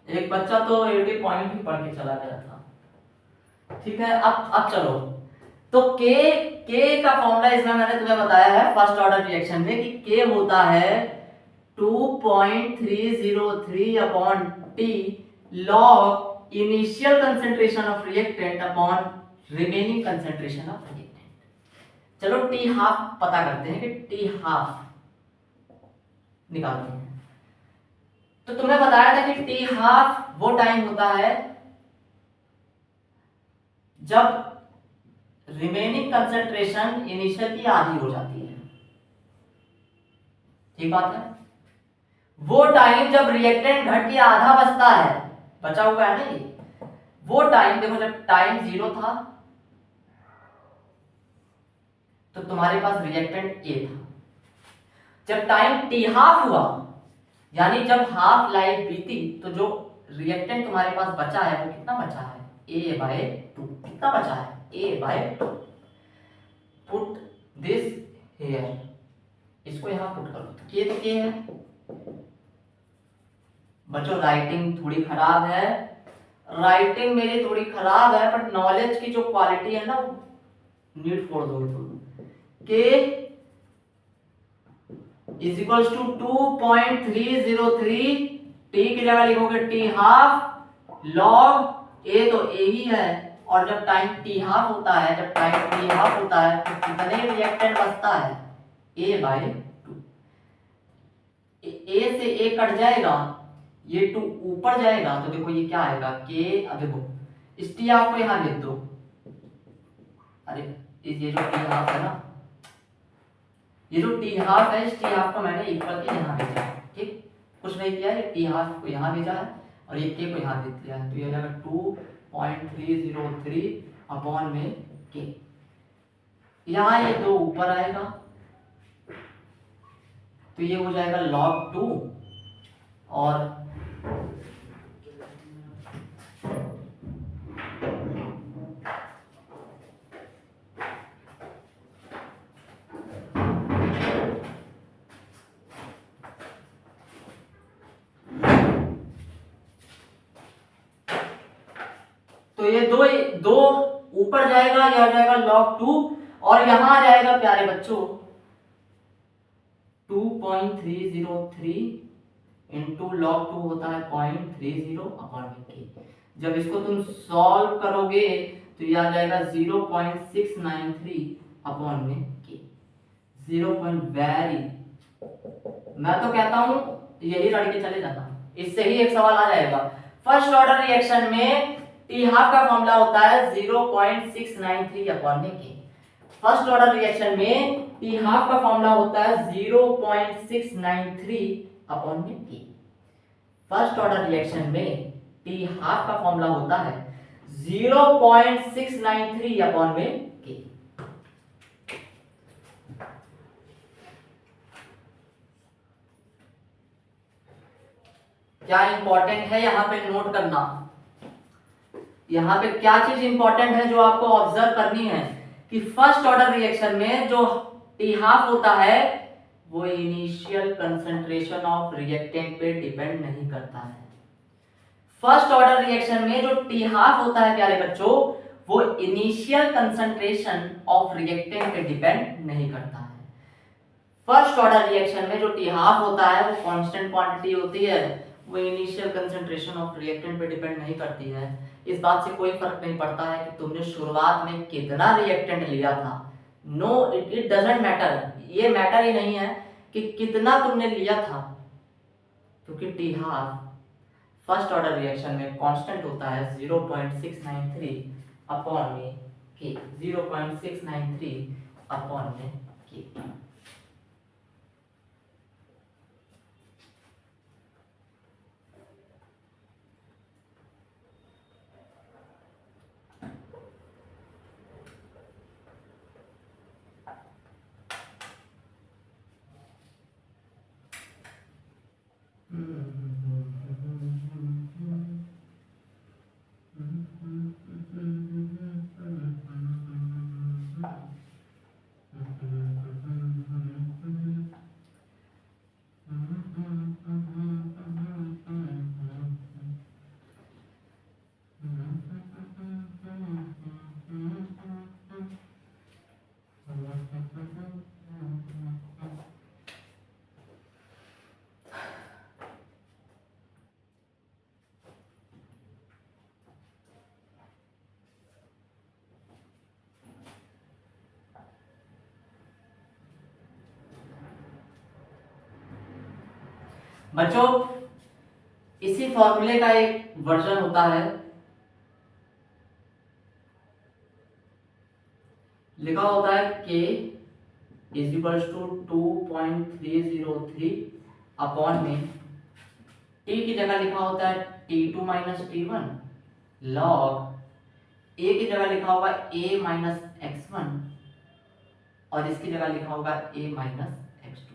एक बच्चा तो 80 पॉइंट ही पढ़ के चला गया था। ठीक है, अब चलो, तो के का फॉर्मूला इसमें मैंने तुम्हें बताया है फर्स्ट ऑर्डर रिएक्शन में कि के होता है 2.303 upon T log initial concentration of reactant upon remaining concentration of reactant. चलो टी हाफ पता करते हैं कि टी हाफ निकालते हैं। तो तुम्हें बताया था कि टी हाफ वो टाइम होता है जब रिमेनिंग कंसेंट्रेशन इनिशियल की आधी हो जाती है। ठीक बात है, वो टाइम जब रिएक्टेंट घट के आधा बचता है, बचा हुआ है ना, वो टाइम देखो, जब टाइम 0 था तो तुम्हारे पास रिएक्टेंट ए था। जब टाइम टी हाफ हुआ, यानी जब हाफ लाइफ बीती, तो जो रिएक्टेंट तुम्हारे पास बचा है वो कितना बचा है, A/2। कितना बचा है, A/2। पुट दिस हियर, इसको यहां पुट करो, तो के है। बच्चों राइटिंग थोड़ी खराब है, राइटिंग मेरी थोड़ी खराब है, बट नॉलेज की जो क्वालिटी है ना वो नीड फॉर दो। के इज इक्वल टू 2.303, टी की जगह लिखोगे टी हाफ लॉग ए, तो ए ही है, और जब टाइम टी हाफ होता है, जब टाइम टी हाफ होता है तो कितने रिएक्टेंट बचता है, A/2। ए से ए कट जाएगा, ये 2 ऊपर जाएगा, तो देखो ये क्या आएगा, के। अब देखो इस टी हाफ को यहां लिख दो, अरे ये जो टी हाफ है ना, ये जो टी हाफ है, इस टी हाफ को मैंने इक्वल के यहां भेजा है। ठीक, कुछ नहीं किया, ये टी हाफ को यहां भेजा है और ये के को यहां दे दिया है, तो ये हो जाएगा 2.303 अपॉन में के। यहां ये 2 ऊपर आएगा, तो ये हो जाएगा log 2 और तो ये दो दो ऊपर जाएगा, यह आ जाएगा log 2 और यहां आ जाएगा प्यारे बच्चों 2.303 इंटू log 2 होता है 0.30 अपॉन के। जब इसको तुम सॉल्व करोगे तो ये आ जाएगा 0.693 अपॉन में के। 0. वेरी, मैं तो कहता हूं यही लड़ के चले जाता हूं, इससे ही एक सवाल आ जाएगा। फर्स्ट ऑर्डर रिएक्शन में टी हाफ का फॉर्मूला होता है 0.693 अपॉन में के। फर्स्ट ऑर्डर रिएक्शन में टी हाफ का फॉर्मूला होता है 0.693 अपॉन में के। फर्स्ट ऑर्डर रिएक्शन में टी हाफ का फॉर्मूला होता है 0.693 अपॉन में के। क्या इंपॉर्टेंट है यहां पे नोट करना, यहां पे क्या चीज इंपॉर्टेंट है जो आपको ऑब्जर्व करनी है कि फर्स्ट ऑर्डर रिएक्शन में जो टी हाफ होता है वो इनिशियल कंसंट्रेशन ऑफ रिएक्टेंट पे डिपेंड नहीं करता है। फर्स्ट ऑर्डर रिएक्शन में जो टी हाफ होता है प्यारे बच्चों वो इनिशियल कंसंट्रेशन ऑफ रिएक्टेंट पे डिपेंड नहीं करता है। फर्स्ट ऑर्डर रिएक्शन में जो टी हाफ होता है वो कांस्टेंट क्वांटिटी होती है, वो इनिशियल कंसंट्रेशन ऑफ रिएक्टेंट पे डिपेंड नहीं करती है। इस बात से कोई फर्क नहीं पड़ता है कि तुमने शुरुआत में कितना रिएक्टेंट लिया था। नो, इट डजंट मैटर, ये मैटर ही नहीं है कि कितना तुमने लिया था, क्योंकि T half first order reaction में कांस्टेंट होता है 0.693 अपॉन में के। 0.693 अपॉन में के। बच्चों इसी फॉर्मूले का एक वर्जन होता है, लिखा होता है k is equals to 2.303 upon में t की जगह लिखा होता है t2 minus t1 log a की जगह लिखा होगा a माइनस x1 और इसकी जगह लिखा होगा a माइनस x2।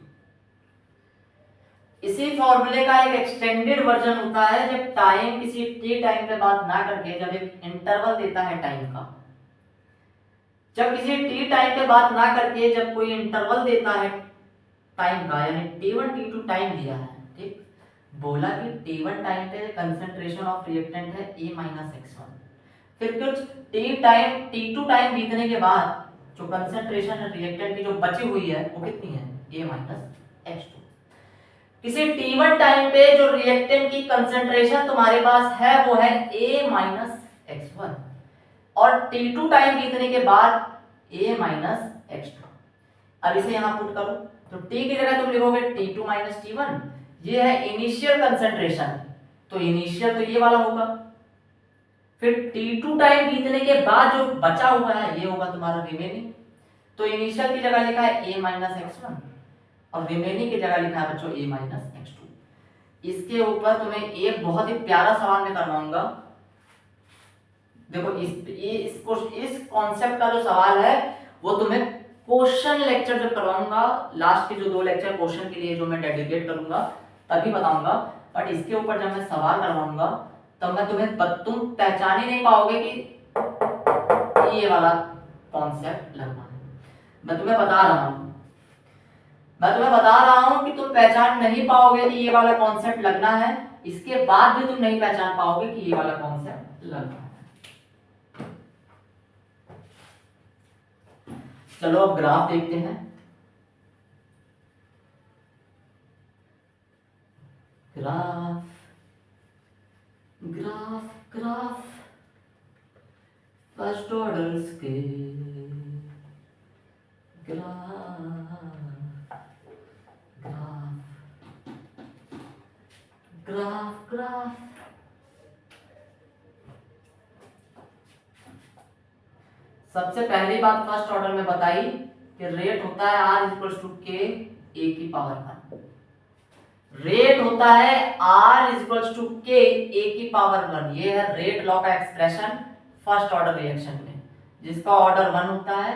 इसी फॉर्मूले का एक एक्सटेंडेड वर्जन होता है जब टाइम किसी t टाइम पे बात ना करके जब एक इंटरवल देता है टाइम का, जब किसी t टाइम पे बात ना करके जब कोई इंटरवल देता है टाइम का, यानी t1 t2 टाइम दिया है, ठीक, बोला कि t1 टाइम पे कंसंट्रेशन ऑफ रिएक्टेंट है a माइनस x1, फिर कुछ t2 टाइम बीतने के बाद जो कंसंट्रेशन रिएक्टेंट की जो बची हुई है वो कितनी है a माइनस x2। किसी t1 टाइम पे जो रिएक्टेंट की कंसंट्रेशन तुम्हारे पास है वो है a माइनस x1 और t2 टाइम बीतने के बाद a माइनस x2। अब इसे यहां पुट करो तो t की जगह तुम लिखोगे t2 माइनस t1, ये है इनिशियल कंसंट्रेशन, तो इनिशियल तो ये वाला होगा, फिर t2 टाइम बीतने के बाद जो बचा हुआ है ये होगा तुम्हारा रिमेनिंग, तो इनिशियल की जगह लिखा है a माइनस x1 और रिमेनिंग की जगह लिखा है बच्चों a माइनस x2। इसके ऊपर तुम्हें एक बहुत ही प्यारा सवाल मैं करवाऊंगा, देखो इस कॉन्सेप्ट का जो सवाल है वो तुम्हें क्वेश्चन लेक्चर जब करवाऊंगा, लास्ट के जो 2 लेक्चर क्वेश्चन के लिए जो मैं डेडिकेट करूंगा तभी बताऊंगा, बट इसके ऊपर जब मैं सवाल करवाऊंगा तब मैं तुम पहचान ही नहीं पाओगे कि ये वाला कॉन्सेप्ट लगना है। मैं तुम्हें बता रहा हूं कि तुम पहचान नहीं पाओगे कि ये वाला कॉन्सेप्ट लगना है, इसके बाद भी तुम नहीं पहचान पाओगे कि ये वाला कॉन्सेप्ट लगना है। चलो अब ग्राफ देखते हैं। Graph graph graph first orders के ग्राफ ग्राफ ग्राफ ग्राफ। सबसे पहली बात फर्स्ट ऑर्डर में बताई कि रेट होता है r equals to k a की पावर 1। रेट होता है r equals to k a की पावर 1। ये है रेट लॉ का एक्सप्रेशन फर्स्ट ऑर्डर रिएक्शन में, जिसका ऑर्डर 1 होता है,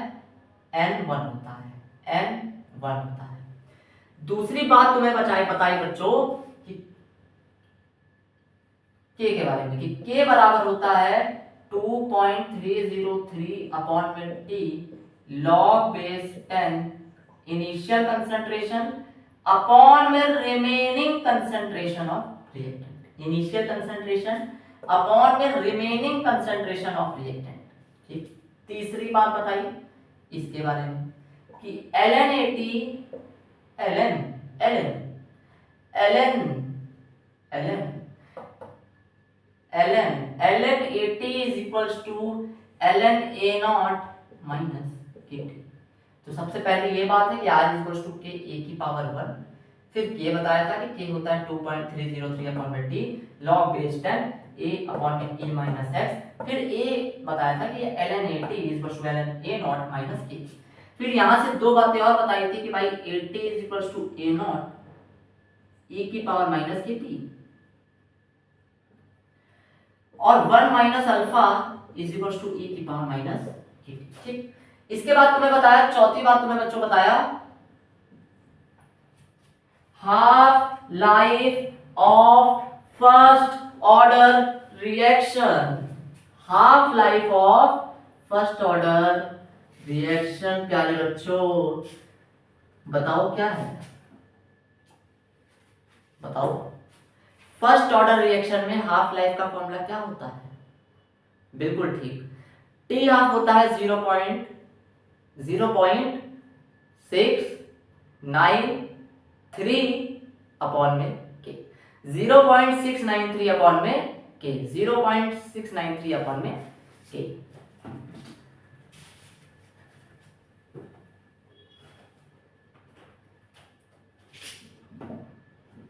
n1 होता है, n1 होता है। दूसरी बात तुम्हें बताई बच्चों कि k के बारे में, कि k बराबर होता है 2.303 अपॉन में t log base 10 initial concentration upon में remaining concentration of reactant. Initial concentration upon में रिमेनिंग कंसंट्रेशन ऑफ रिएक्टेंट। ठीक। तीसरी बात बताई इसके बारे में कि ln 80 is equals to ln a naught minus kt। तो सबसे पहले ये बात है कि r इक्वल्स टू के a की पावर 1। फिर k बताया था कि k होता है 2.303 अपॉन में t log base 10 a upon में e माइनस x। फिर a बताया था कि ln 80 equals to ln a naught minus kt। फिर यहाँ से दो बातें और बताई थी कि भाई 80 equals to a naught e की पावर माइनस kt और 1 minus alpha is equals to e की पावर माइनस kt। ठीक। इसके बाद तुम्हें बताया, चौथी बात तुम्हें बच्चों बताया, half life of first order reaction. Half life of first order reaction प्यारे बच्चों बताओ क्या है, बताओ। फर्स्ट ऑर्डर रिएक्शन में हाफ लाइफ का फॉर्मूला क्या होता है? बिल्कुल ठीक, टी हाफ होता है 0.0693 अपॉन में के। 0.693 अपॉन में के, 0.693 अपॉन में के।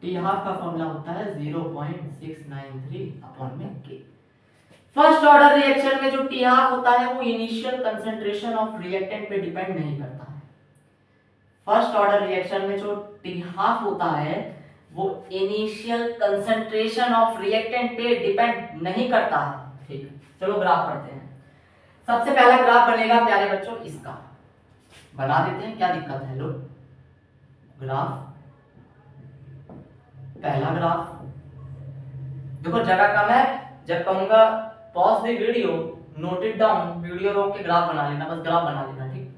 टी हाफ का फॉर्मूला होता है 0.693 अपॉन में के। फर्स्ट ऑर्डर रिएक्शन में जो टी हाफ होता है वो इनिशियल कंसंट्रेशन ऑफ रिएक्टेंट पे डिपेंड नहीं करता है। फर्स्ट ऑर्डर रिएक्शन में जो टी हाफ होता है वो इनिशियल कंसंट्रेशन ऑफ रिएक्टेंट पे डिपेंड नहीं करता है। ठीक है, चलो ग्राफ पढ़ते हैं। सबसे पहला ग्राफ बनेगा प्यारे बच्चों इसका, बना देते हैं, क्या दिक्कत है लोग। ग्राफ, पहला ग्राफ देखो, जगह कम है, जब कहूंगा pause the video, note it down, video रोक के ग्राफ बना लेना, बस ग्राफ बना लेना। ठीक,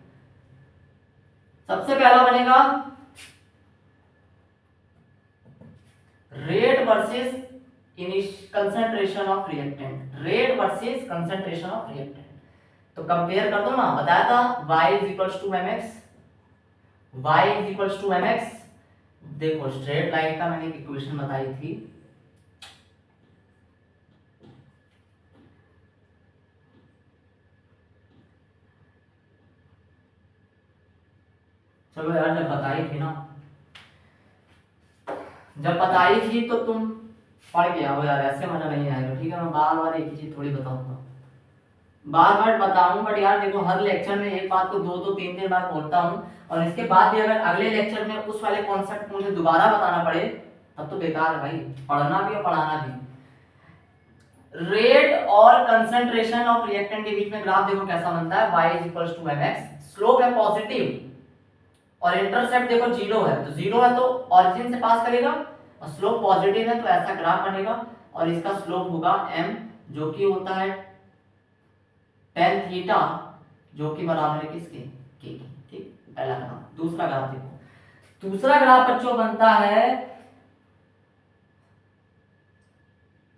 सबसे पहला बनेगा rate versus concentration of reactant. Rate versus concentration of reactant, तो कंपेयर कर दो ना, बताया था y is equals to mx, y is equals to mx। देखो स्ट्रेट लाइन का मैंने इक्वेशन बताई थी, चलो यार, जब बताई थी ना, जब बताई थी तो तुम पढ़ गया हो यार, ऐसे मजा नहीं आएगा। ठीक है, मैं बार बार एक ही चीज थोड़ी बताऊंगा, बार बार बताऊं, बट यार देखो हर लेक्चर में एक बात को दो दो तीन तीन बार बोलता हूं, और इसके बाद भी अगर अगले लेक्चर में उस वाले कॉन्सेप्ट मुझे दोबारा बताना पड़े तब तो बेकार है भाई, पढ़ना भी और पढ़ाना भी। रेट और कंसंट्रेशन ऑफ रिएक्टेंट के बीच में ग्राफ देखो कैसा बनता है, y is equals to mx, slope है पॉजिटिव और इंटरसेप्ट देखो 0 है, तो 0 है तो ऑरिजिन से पास करेगा, और स्लोप पॉजिटिव है तो ऐसा ग्राफ बनेगा, और इसका स्लोप होगा m, जो कि होता है tan थीटा, जो कि बराबर है किसके, k के। ठीक, पहला ग्राफ। दूसरा ग्राफ देखो, दूसरा ग्राफ बच्चों बनता है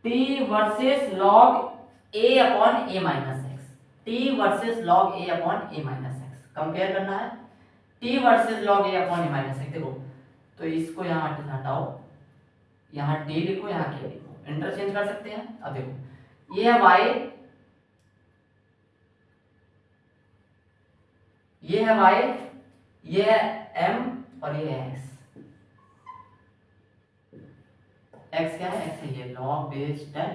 t versus log a upon a minus x, t versus log a upon a minus x। Compare करना है t versus log a upon a minus एक। देखो तो इसको यहाँ हटाओ, यहाँ t लिखो, यहाँ k लिखो, इंटरचेंज कर सकते हैं। अब देखो ये है y, ये है y, ये है m और ये है x। x क्या है? x है ये log base 10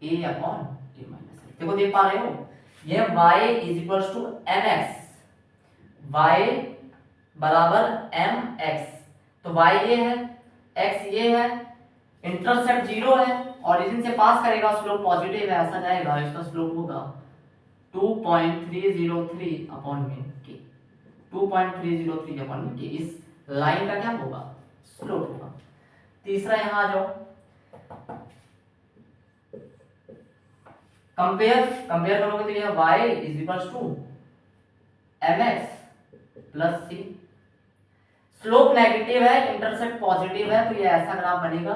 a upon a minus. देखो देख पा रहे हो ये y is equals to mx, y बराबर mx। तो y ये है, x ये है, इंटरसेप्ट 0 है, ओरिजिन से पास करेगा, स्लोप पॉजिटिव है, ऐसा जाएगा, इसका स्लोप होगा 2.303 अपॉन में k, 2.303 अपॉन में k। इस लाइन का क्या होगा? स्लोप होगा। तीसरा यहां आ जाओ, कंपेयर करोगे तो यह y is equals to mx plus c। Slope negative है, इंटरसेप्ट पॉजिटिव है, तो ये ऐसा ग्राफ बनेगा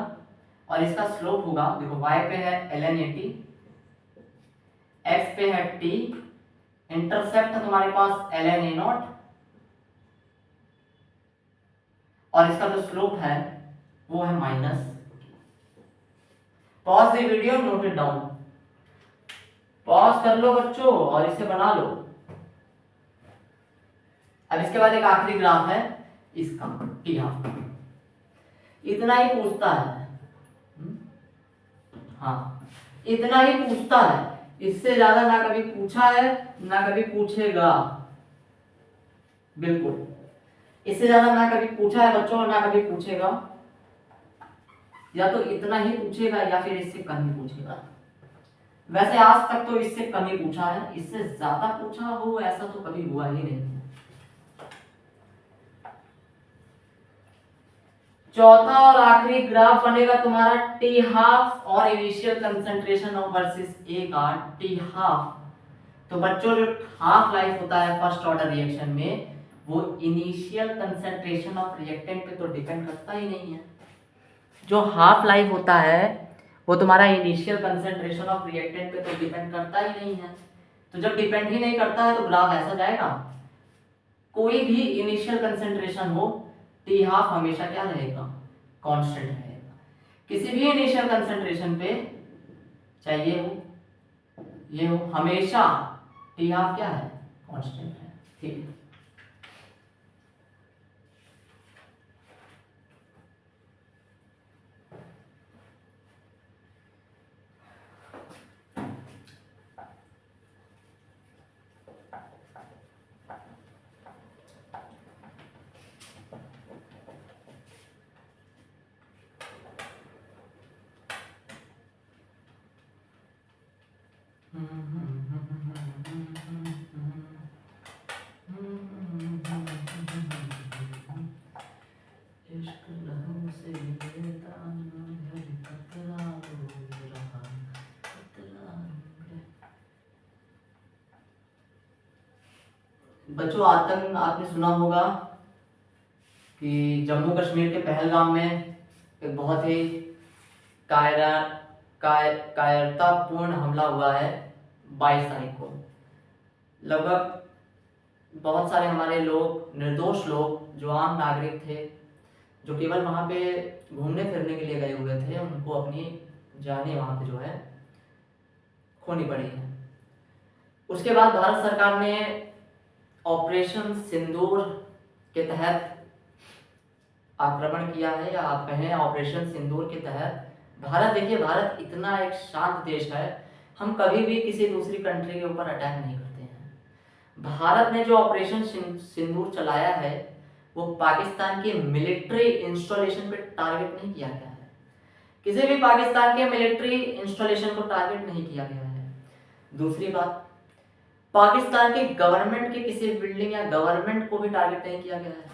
और इसका स्लोप होगा, देखो y पे है ln 80, x पे है t, इंटरसेप्ट है तुम्हारे पास ln a0 और इसका जो स्लोप है वो है minus. Pause the video, note it down, pause कर लो बच्चों और इसे बना लो। अब इसके बाद एक आखिरी ग्राफ है इसका टी हाफ, इतना ही पूछता है। हाँ इतना ही पूछता है, इससे ज्यादा ना कभी पूछा है ना कभी पूछेगा। बिल्कुल इससे ज्यादा ना कभी पूछा है बच्चों, ना कभी पूछेगा। या तो इतना ही पूछेगा या फिर इससे कम ही पूछेगा। वैसे आज तक तो इससे कम ही पूछा है, इससे ज्यादा पूछा हो ऐसा तो कभी हुआ ही नहीं। चौथा और आखिरी ग्राफ बनेगा तुम्हारा टी हाफ और initial concentration of versus A का टी हाफ। तो बच्चों जो हाफ लाइफ होता है फर्स्ट ऑर्डर रिएक्शन में, वो इनिशियल कंसंट्रेशन ऑफ रिएक्टेंट पे तो डिपेंड करता ही नहीं है। जो हाफ लाइफ होता है वो तुम्हारा इनिशियल कंसंट्रेशन ऑफ रिएक्टेंट पे तो डिपेंड करता ही नहीं है। तो जब डिपेंड ही नहीं करता है तो ग्राफ ऐसा जाएगा। कोई भी इनिशियल कंसंट्रेशन हो, टी हाफ हमेशा क्या रहेगा? कांस्टेंट रहेगा। किसी भी इनिशियल कंसंट्रेशन पे, चाहे ये हो, हमेशा टी हाफ क्या है? कांस्टेंट है। ठीक है, बच्चों आतंक आपने सुना होगा कि जम्मू कश्मीर के पहलगाम में एक बहुत ही कायरतापूर्ण हमला हुआ है 22 तारीख को। लगभग बहुत सारे हमारे लोग, निर्दोष लोग, जो आम नागरिक थे, जो केवल वहाँ पे घूमने फिरने के लिए गए हुए थे, उनको अपनी जानें वहाँ पे जो है खोनी पड़ी है। उसके बाद भारत सरकार ने ऑपरेशन सिंदूर के तहत आक्रमण किया है, या आप कहें ऑपरेशन सिंदूर के तहत भारत, देखिए भारत इतना एक शांत देश है, हम कभी भी किसी दूसरी कंट्री के ऊपर अटैक नहीं करते हैं। भारत ने जो ऑपरेशन सिंदूर चलाया है वो पाकिस्तान के मिलिट्री इंस्टॉलेशन पे टारगेट नहीं किया गया है, किसी भी पाकिस्तान के मिलिट्री इंस्टॉलेशन को टारगेट नहीं किया गया है। दूसरी बात, पाकिस्तान के गवर्नमेंट के किसी बिल्डिंग या गवर्नमेंट को भी टारगेट नहीं किया गया है।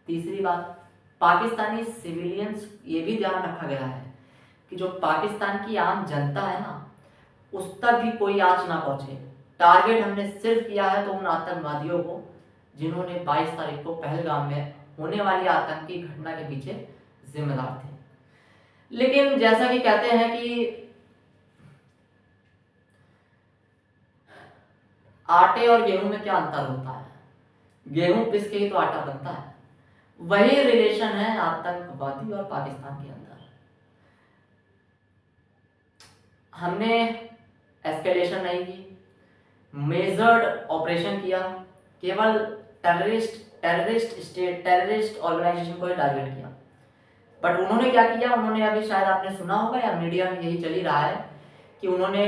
तीसरी बात, पाकिस्तानी सिविलियंस, ये भी ध्यान रखा गया है कि जो पाकिस्तान की आम जनता है ना, उस तक भी कोई आंच ना पहुंचे। टारगेट हमने सिर्फ किया है तो उन आतंकवादियों को जिन्होंने 22 तारीख को पहलगाम में होने वाली आतंकी घटना के पीछे जिम्मेदार थे। लेकिन जैसा कि कहते हैं कि आटे और गेहूं में क्या अंतर होता है, गेहूं पिस के ही तो आटा बनता है। वही रिलेशन है आतंकवादी और पाकिस्तान के अंदर। हमने एस्केलेशन नहीं की, मेजर्ड ऑपरेशन किया, केवल टेररिस्ट ऑर्गेनाइजेशन को ही टारगेट किया। बट उन्होंने क्या किया, उन्होंने अभी शायद आपने सुना होगा या मीडिया में यही चल ही रहा है कि उन्होंने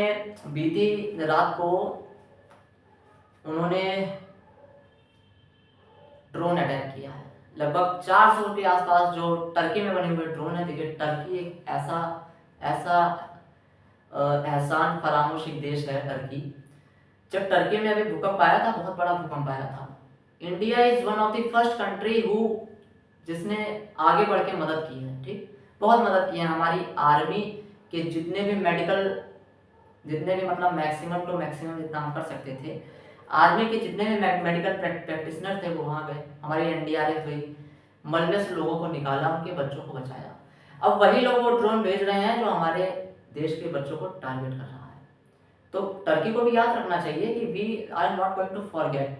बीती रात को उन्होंने ड्रोन अटैक किया है। लगभग 400 के आसपास जो टर्की में बने हुए ड्रोन है। देखिए टर्की एक ऐसा ऐसा एहसान फरामोश एक देश है टर्की। जब टर्की में अभी भूकंप आया था, बहुत बड़ा भूकंप आया था, India is one of the first country who जिसने आगे बढ़ के मदद की है। ठीक, बहुत मदद की है। हमारी आर्मी के जितने भी मतलब मैक्सिमम टू मैक्सिमम जितना हम कर सकते थे, आर्मी के जितने भी मेडिकल प्रैक्टिशनर थे वो वहाँ गए। हमारी एनडीआरएफ गई, मलबे से लोगों को निकाला, उनके बच्चों को बचाया। अब वही लोग वो ड्रोन भेज रहे हैं जो हमारे देश के बच्चों को टारगेट कर रहा है। तो टर्की को भी याद रखना चाहिए कि we are not going to forget.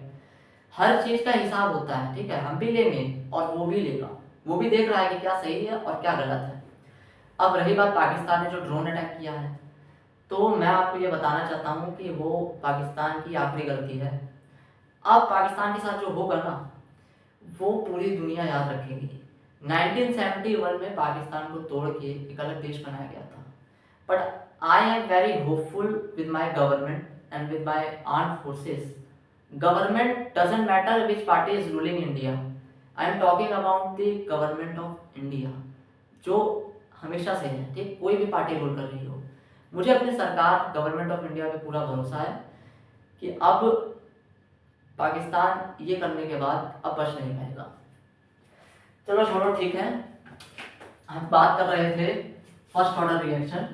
हर चीज का हिसाब होता है, ठीक है, हम भी लेंगे और वो भी लेगा। वो भी देख रहा है कि क्या सही है और क्या गलत है। अब रही बात पाकिस्तान ने जो ड्रोन अटैक किया है, तो मैं आपको ये बताना चाहता हूँ कि वो पाकिस्तान की आखिरी गलती है। अब पाकिस्तान के साथ जो होगा ना, वो पूरी दुनिया याद रखेगी। 1971 में पाकिस्तान को तोड़ के एक अलग देश बनाया गया था। But I am very hopeful with my government and with my armed forces. Government doesn't matter which party is ruling India, I am talking about the government of India, जो हमेशा से है। ठीक, कोई भी पार्टी रूल कर रही हो, मुझे अपनी सरकार गवर्नमेंट ऑफ इंडिया पे पूरा भरोसा है कि अब पाकिस्तान ये करने के बाद अब बच नहीं पाएगा। चलो छोड़ो, ठीक है। हम बात कर रहे थे फर्स्ट ऑर्डर रिएक्शन,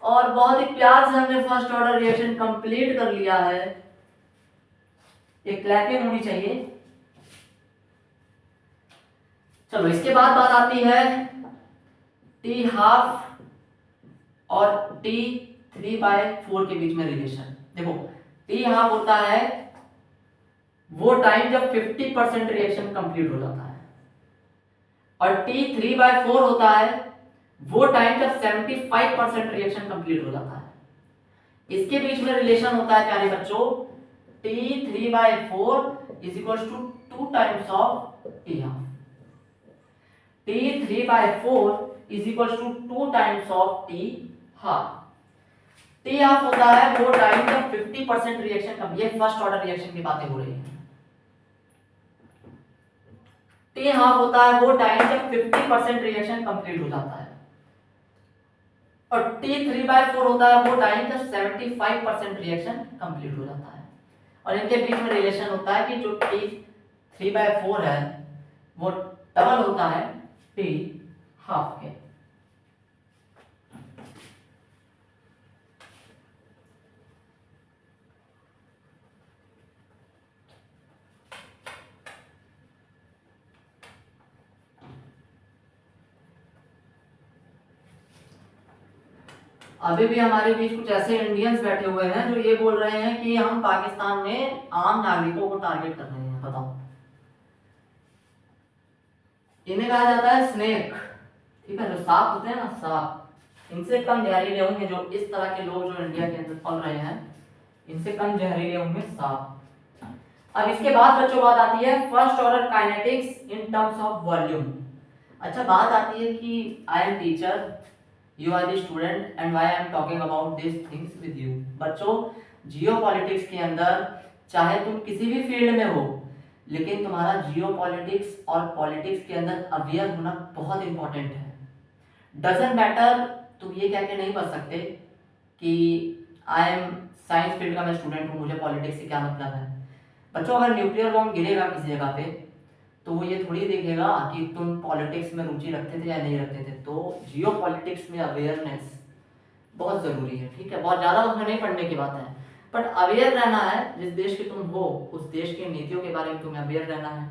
और बहुत ही प्यार से हमने फर्स्ट ऑर्डर रिएक्शन कंप्लीट कर लिया है। एक क्लैपिंग होनी चाहिए। चलो, इसके बाद बात आती है टी हाफ और टी 3/4 के बीच में रिलेशन। देखो, टी हाफ होता है वो टाइम जब 50% रिएक्शन कंप्लीट हो जाता है, और टी 3/4 होता है वो टाइम जब 75% रिएक्शन कंप्लीट हो जाता है। इसके बीच में रिलेशन होता है प्यारे बच्चों, t 3/4 is equal to 2 times of t half. T 3/4 is equal to 2 times of t half. T half होता है वो टाइम जब 50% रिएक्शन कम, ये फर्स्ट ऑर्डर रिएक्शन की बातें हो रही है। टी हाफ होता है वो टाइम जब 50% रिएक्शन कंप्लीट हो जाता है, और टी 3/4 होता है वो टाइम जब 75% रिएक्शन कंप्लीट हो जाता है। और इनके बीच में रिलेशन होता है कि जो टी 3/4 है वो डबल होता है टी हाफ के। अभी भी हमारे बीच कुछ ऐसे इंडियंस बैठे हुए हैं जो ये बोल रहे हैं कि हम पाकिस्तान में आम नागरिकों को टारगेट कर रहे हैं। बताओ, इन्हें कहा जाता है स्नेक, ठीक है, जो सांप होते हैं ना, सांप। इनसे कम जहरीले होंगे जो इस तरह के लोग जो इंडिया के अंदर पल रहे हैं, इनसे कम जहरीले होंगे सांप। अब इसके बाद बच्चों बात आती है first order kinetics in terms of volume. अच्छा, बात आती है कि I am teacher, you are the student and why I am talking about these things with you। बच्चों, जियोपॉलिटिक्स के अंदर चाहे तुम किसी भी फील्ड में हो, लेकिन तुम्हारा जियोपॉलिटिक्स और पॉलिटिक्स के अंदर अवेयर होना बहुत इंपॉर्टेंट है। डजंट मैटर, तुम ये कह के नहीं बच सकते कि आई एम साइंस फील्ड का मैं स्टूडेंट हूँ, मुझे पॉलिटिक्स से क्या मतलब है। बच्चों, अगर न्यूक्लियर बॉम्ब गिरेगा किसी जगह पे, तो वो ये थोड़ी देखेगा कि तुम पॉलिटिक्स में रुचि रखते थे या नहीं रखते थे। तो जियो पॉलिटिक्स में अवेयरनेस बहुत ज़रूरी है, ठीक है। बहुत ज़्यादा उसमें नहीं पढ़ने की बात है, बट अवेयर रहना है। जिस देश के तुम हो उस देश के नीतियों के बारे में तुम्हें अवेयर रहना है,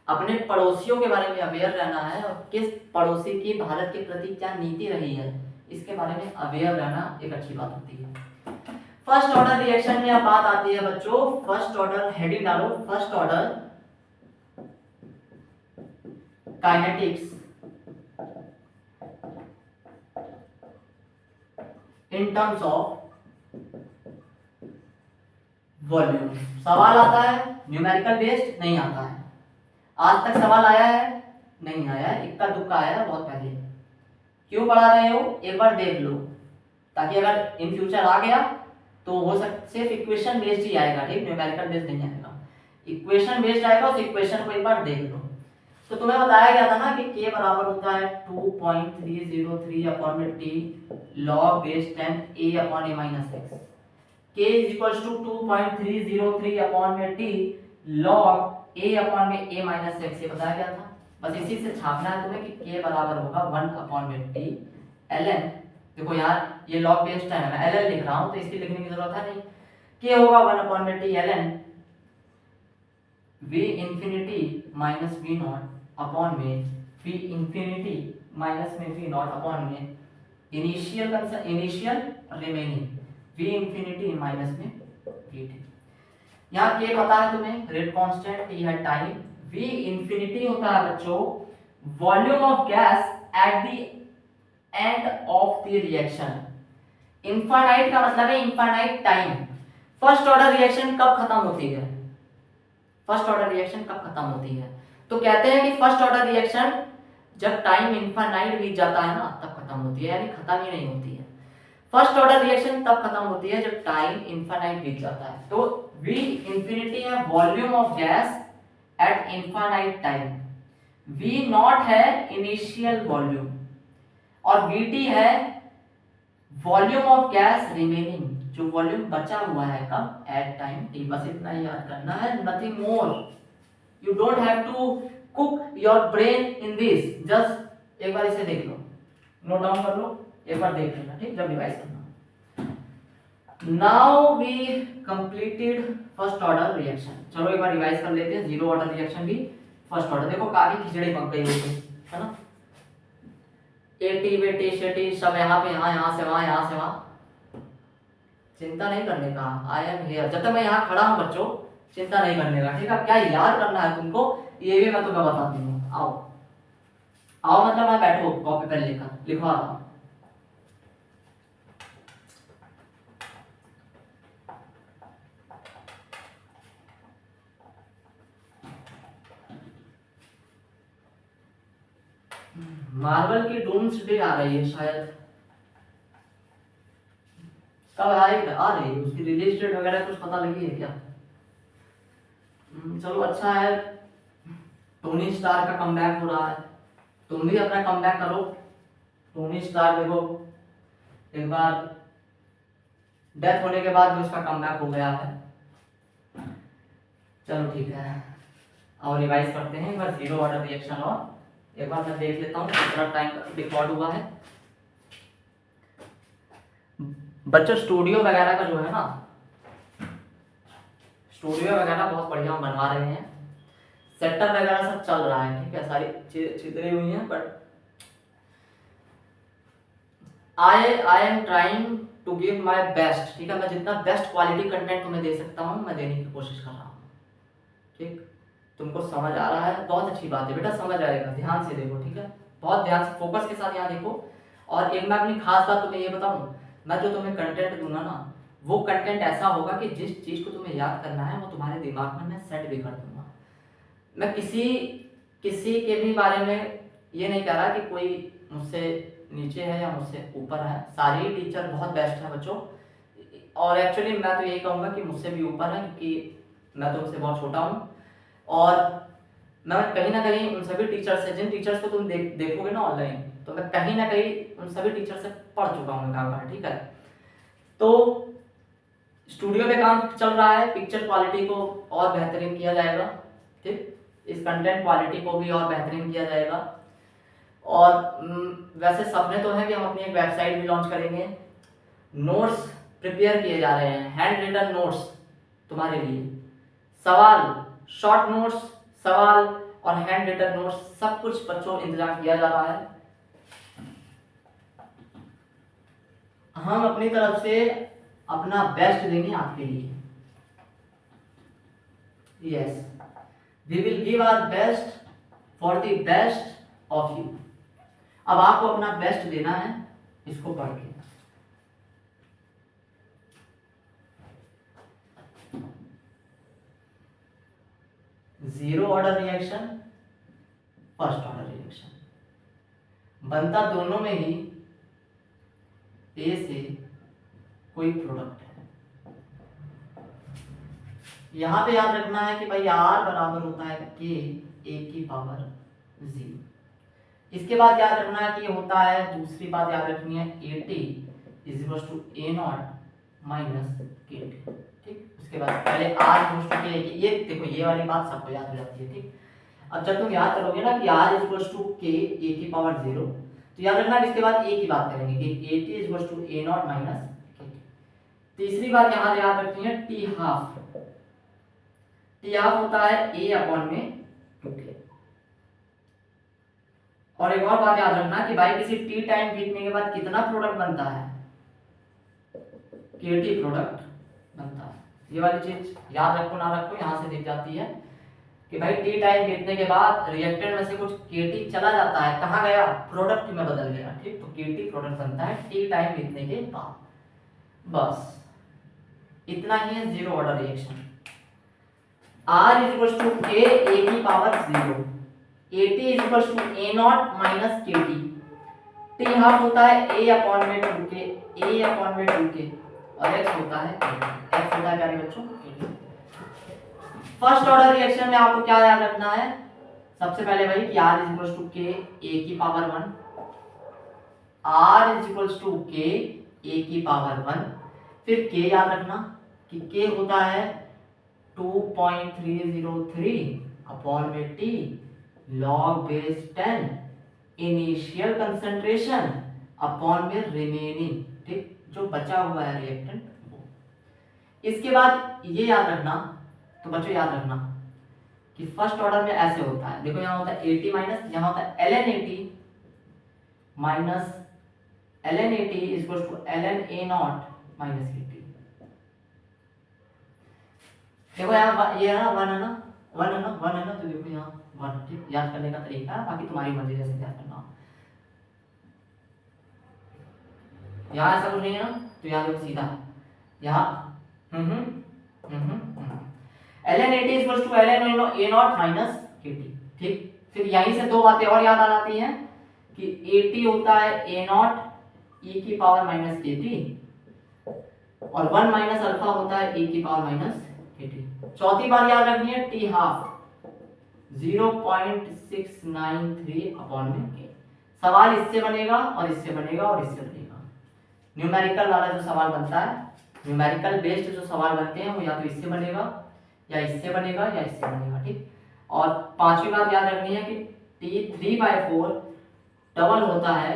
अपने पड़ोसियों के बारे में अवेयर रहना है, और किस पड़ोसी की भारत के प्रति क्या नीति रही है इसके बारे में अवेयर रहना एक अच्छी बात होती है। फर्स्ट ऑर्डर रिएक्शन में अब बात आती है बच्चों, फर्स्ट ऑर्डर हेडिंग डालो, first order kinetics in terms of volume. सवाल आता है न्यूमेरिकल बेस्ड, नहीं आता है। आज तक सवाल आया है? नहीं आया है, इक्का दुक्का आया है बहुत पहले। क्यों पढ़ा रहे हो एक बार देख लो, ताकि अगर इन फ्यूचर आ गया तो हो सकता सिर्फ इक्वेशन बेस्ड ही आएगा, ठीक, न्यूमेरिकल बेस्ड नहीं आएगा। इक्वेशन बेस्ड आएगा, उस इक्वेशन को एक बार देख लो। तो तुम्हें बताया गया था ना कि k बराबर होता है 2.303 अपॉन में t log base 10 a upon a minus x। k is equals to 2.303 upon में t log a अपॉन में a माइनस x, ये बताया गया था। बस इसी से छापना है तुम्हें कि k बराबर होगा 1 अपॉन में t ln, देखो यार ये log बेस 10 है, मैं ln लिख रहा हूँ तो इसकी लिखने की जरूरत है नहीं। k होगा 1 अपॉन में t ln v infinity minus v not upon में v इंफिनिटी माइनस में v नॉट अपॉन में initial remaining v infinity minus में v t। यहाँ k पता है तुम्हें, रेट कांस्टेंट, t है टाइम, v इंफिनिटी होता है बच्चों volume of gas at the end of the reaction. Infinite का मतलब है infinite time. First order reaction कब खत्म होती है? फर्स्ट ऑर्डर रिएक्शन कब खत्म होती है? तो कहते हैं कि फर्स्ट ऑर्डर रिएक्शन जब टाइम इनफाइनाइट बीत जाता है ना तब खत्म होती है, यानी खत्म ही नहीं होती है। फर्स्ट ऑर्डर रिएक्शन तब खत्म होती है जब टाइम इनफाइनाइट बीत जाता है। तो v इंफिनिटी है volume of gas at infinite time, v not है इनिशियल वॉल्यूम, और vt है वॉल्यूम ऑफ गैस रिमेनिंग, जो वॉल्यूम बचा हुआ है कब, एट टाइम t। बस इतना ही याद करना है, nothing more. You don't have to cook your brain in this, just एक बार इसे देख लो, नोट डाउन कर लो, एक बार देख लेना, ठीक, जब रिवाइज करना। Now we completed first order reaction। चलो एक बार रिवाइज कर लेते हैं, जीरो ऑर्डर रिएक्शन भी फर्स्ट ऑर्डर। देखो काफी खिचड़ी पक गई होगी, है ना, एटी बेटी शेटी सब यहाँ पे, यहाँ से वहाँ, यहाँ से वहाँ। चिंता नहीं करने का, आई एम हियर। जब तक मैं यहाँ खड़ा हूँ बच्चों चिंता नहीं करने का, ठीक है। क्या याद करना है तुमको ये भी मैं तुम्हें बता दूंगा। आओ आओ मतलब मैं बैठो कॉपी पेन लेकर लिखवा रहा हूँ। मार्वल की डूम्सडे आ रही है शायद, कब आएगी? आ रही है, उसकी रिलीज डेट वगैरह कुछ पता लगी है क्या? चलो अच्छा है, टोनी स्टार का कमबैक हो रहा है, तुम भी अपना कमबैक करो। टोनी स्टार देखो एक बार डेथ होने के बाद भी उसका कमबैक हो गया है। चलो ठीक है, और रिवाइज करते हैं एक बार जीरो ऑर्डर रिएक्शन, और एक बार मैं देख लेता हूँ कितना टाइम रिकॉर्ड हुआ है। बच्चों स्टूडियो वगैरह का जो है ना, स्टूडियो वगैरह बहुत बढ़िया बनवा रहे हैं, सेटअप वगैरह सब चल रहा है, ठीक है, सारी चीजें हुई हैं, but I am trying to give my best, ठीक है। मैं जितना बेस्ट क्वालिटी कंटेंट तुम्हें दे सकता हूँ मैं देने की कोशिश कर रहा हूँ, ठीक। तुमको समझ आ रहा है, बहुत अच्छी बात है बेटा, समझ आएगा, ध्यान से देखो, ठीक है, बहुत ध्यान से फोकस के साथ यहाँ देखो। और एक मैं अपनी खास बात तुम्हें ये बताऊँ, मैं जो तुम्हें कंटेंट दूंगा ना वो कंटेंट ऐसा होगा कि जिस चीज को तुम्हें याद करना है वो तुम्हारे दिमाग में मैं सेट भी कर दूंगा। मैं किसी के भी बारे में ये नहीं कह रहा कि कोई मुझसे नीचे है या मुझसे ऊपर है, सारी टीचर बहुत बेस्ट है बच्चों। और एक्चुअली मैं तो यही कहूँगा कि मुझसे भी ऊपर है, क्योंकि मैं तो उनसे बहुत छोटा हूँ। और मैं कहीं ना कहीं उन सभी टीचर से, जिन टीचर्स को तुम देखोगे ना ऑनलाइन, तो मैं कहीं ना कहीं उन सभी टीचर से पढ़ चुका हूँ काम, ठीक है। तो स्टूडियो में काम चल रहा है, पिक्चर क्वालिटी को और बेहतरीन किया जाएगा, ठीक, इस कंटेंट क्वालिटी को भी और बेहतरीन किया जाएगा। और वैसे सपने तो है कि हम अपनी एक वेबसाइट भी लॉन्च करेंगे, नोट्स प्रिपेयर किए जा रहे हैं, हैंड रिटन नोट्स तुम्हारे लिए, सवाल, शॉर्ट नोट्स, सवाल और हैंड रिटन नोट्स, सब कुछ बच्चों इंतजाम किया जा रहा है। हम अपनी तरफ से अपना बेस्ट देंगे आपके लिए, yes, we will give our best for the best of you. अब आपको अपना बेस्ट देना है इसको पढ़ के। Zero order reaction, first order reaction, बनता दोनों में ही ए से कोई प्रोडक्ट है। यहां पे याद रखना है कि भाई आर बराबर होता है के ए की पावर 0। इसके बाद याद रखना है कि होता है, दूसरी बात याद रखनी है, a t is equal to A naught minus के टी। ठीक, उसके बाद पहले आर इक्वल टू के, ये देखो ये वाली बात सबको याद हो जाती है। ठीक, अब जब तुम याद करोगे ना कि are equal to k a की पावर 0, तो याद रखना इसके बाद ए की बात करेंगे कि a t is equal to A naught minus के टी। तीसरी बात यहाँ याद रखनी है टी हाफ। टी हाफ होता है ए अपॉन में 2k। और एक और बात याद रखना कि भाई किसी टी टाइम बीतने के बाद कितना प्रोडक्ट बनता है, केटी प्रोडक्ट बनता है। ये वाली चीज याद रखो ना रखो, यहां से दिख जाती है कि भाई टी टाइम बीतने के बाद रिएक्टेंट में से कुछ केटी चला जाता है, कहाँ गया, प्रोडक्ट में बदल गया। ठीक, तो केटी प्रोडक्ट बनता है टी टाइम बीतने के बाद। बस इतना ही है zero order reaction. R is equal to k a की power 0, AT is equal to A naught minus के टी। टी हाफ होता है ए अपॉन में 2k, ए अपॉन में 2k, और x होता है x होता है प्यारे बच्चों। फर्स्ट ऑर्डर रिएक्शन में आपको क्या याद रखना है, सबसे पहले भाई कि R is equal to k a की power 1, R is equal to k a की पावर 1। फिर k याद रखना कि k होता है 2.303 अपॉन में T log base 10 initial concentration upon में रिमेनिंग। ठीक, जो बचा हुआ है रिएक्टेंट वो। इसके बाद ये याद रखना, तो बच्चों याद रखना कि फर्स्ट ऑर्डर में ऐसे होता है, देखो यहाँ होता है AT माइनस, यहाँ होता है ln AT माइनस ln AT is equal to ln A naught minus KT। देखो यहाँ ये है ना 1 है ना, 1 है ना, 1 है ना, तो देखो यहाँ 1। ठीक, याद करने का तरीका है, बाकी तुम्हारी मर्जी जैसे याद करना। यहाँ ऐसा कुछ नहीं है ना, तो यहाँ देखो सीधा यहाँ ln AT is equal to ln A naught minus KT। ठीक, फिर यहीं से दो बातें और याद आ जाती हैं कि AT होता है A नॉट e की पावर माइनस KT, और 1 माइनस अल्फा होता है e की पावर माइनस KT। चौथी बात याद रखनी है टी हाफ 0.693 अपॉन में k। सवाल इससे बनेगा और इससे बनेगा और इससे बनेगा। न्यूमेरिकल वाला जो सवाल बनता है, न्यूमेरिकल बेस्ड जो सवाल बनते हैं वो या तो इससे बनेगा या इससे बनेगा या इससे बनेगा। ठीक, और पांचवी बात याद रखनी है कि T3/4 डबल होता है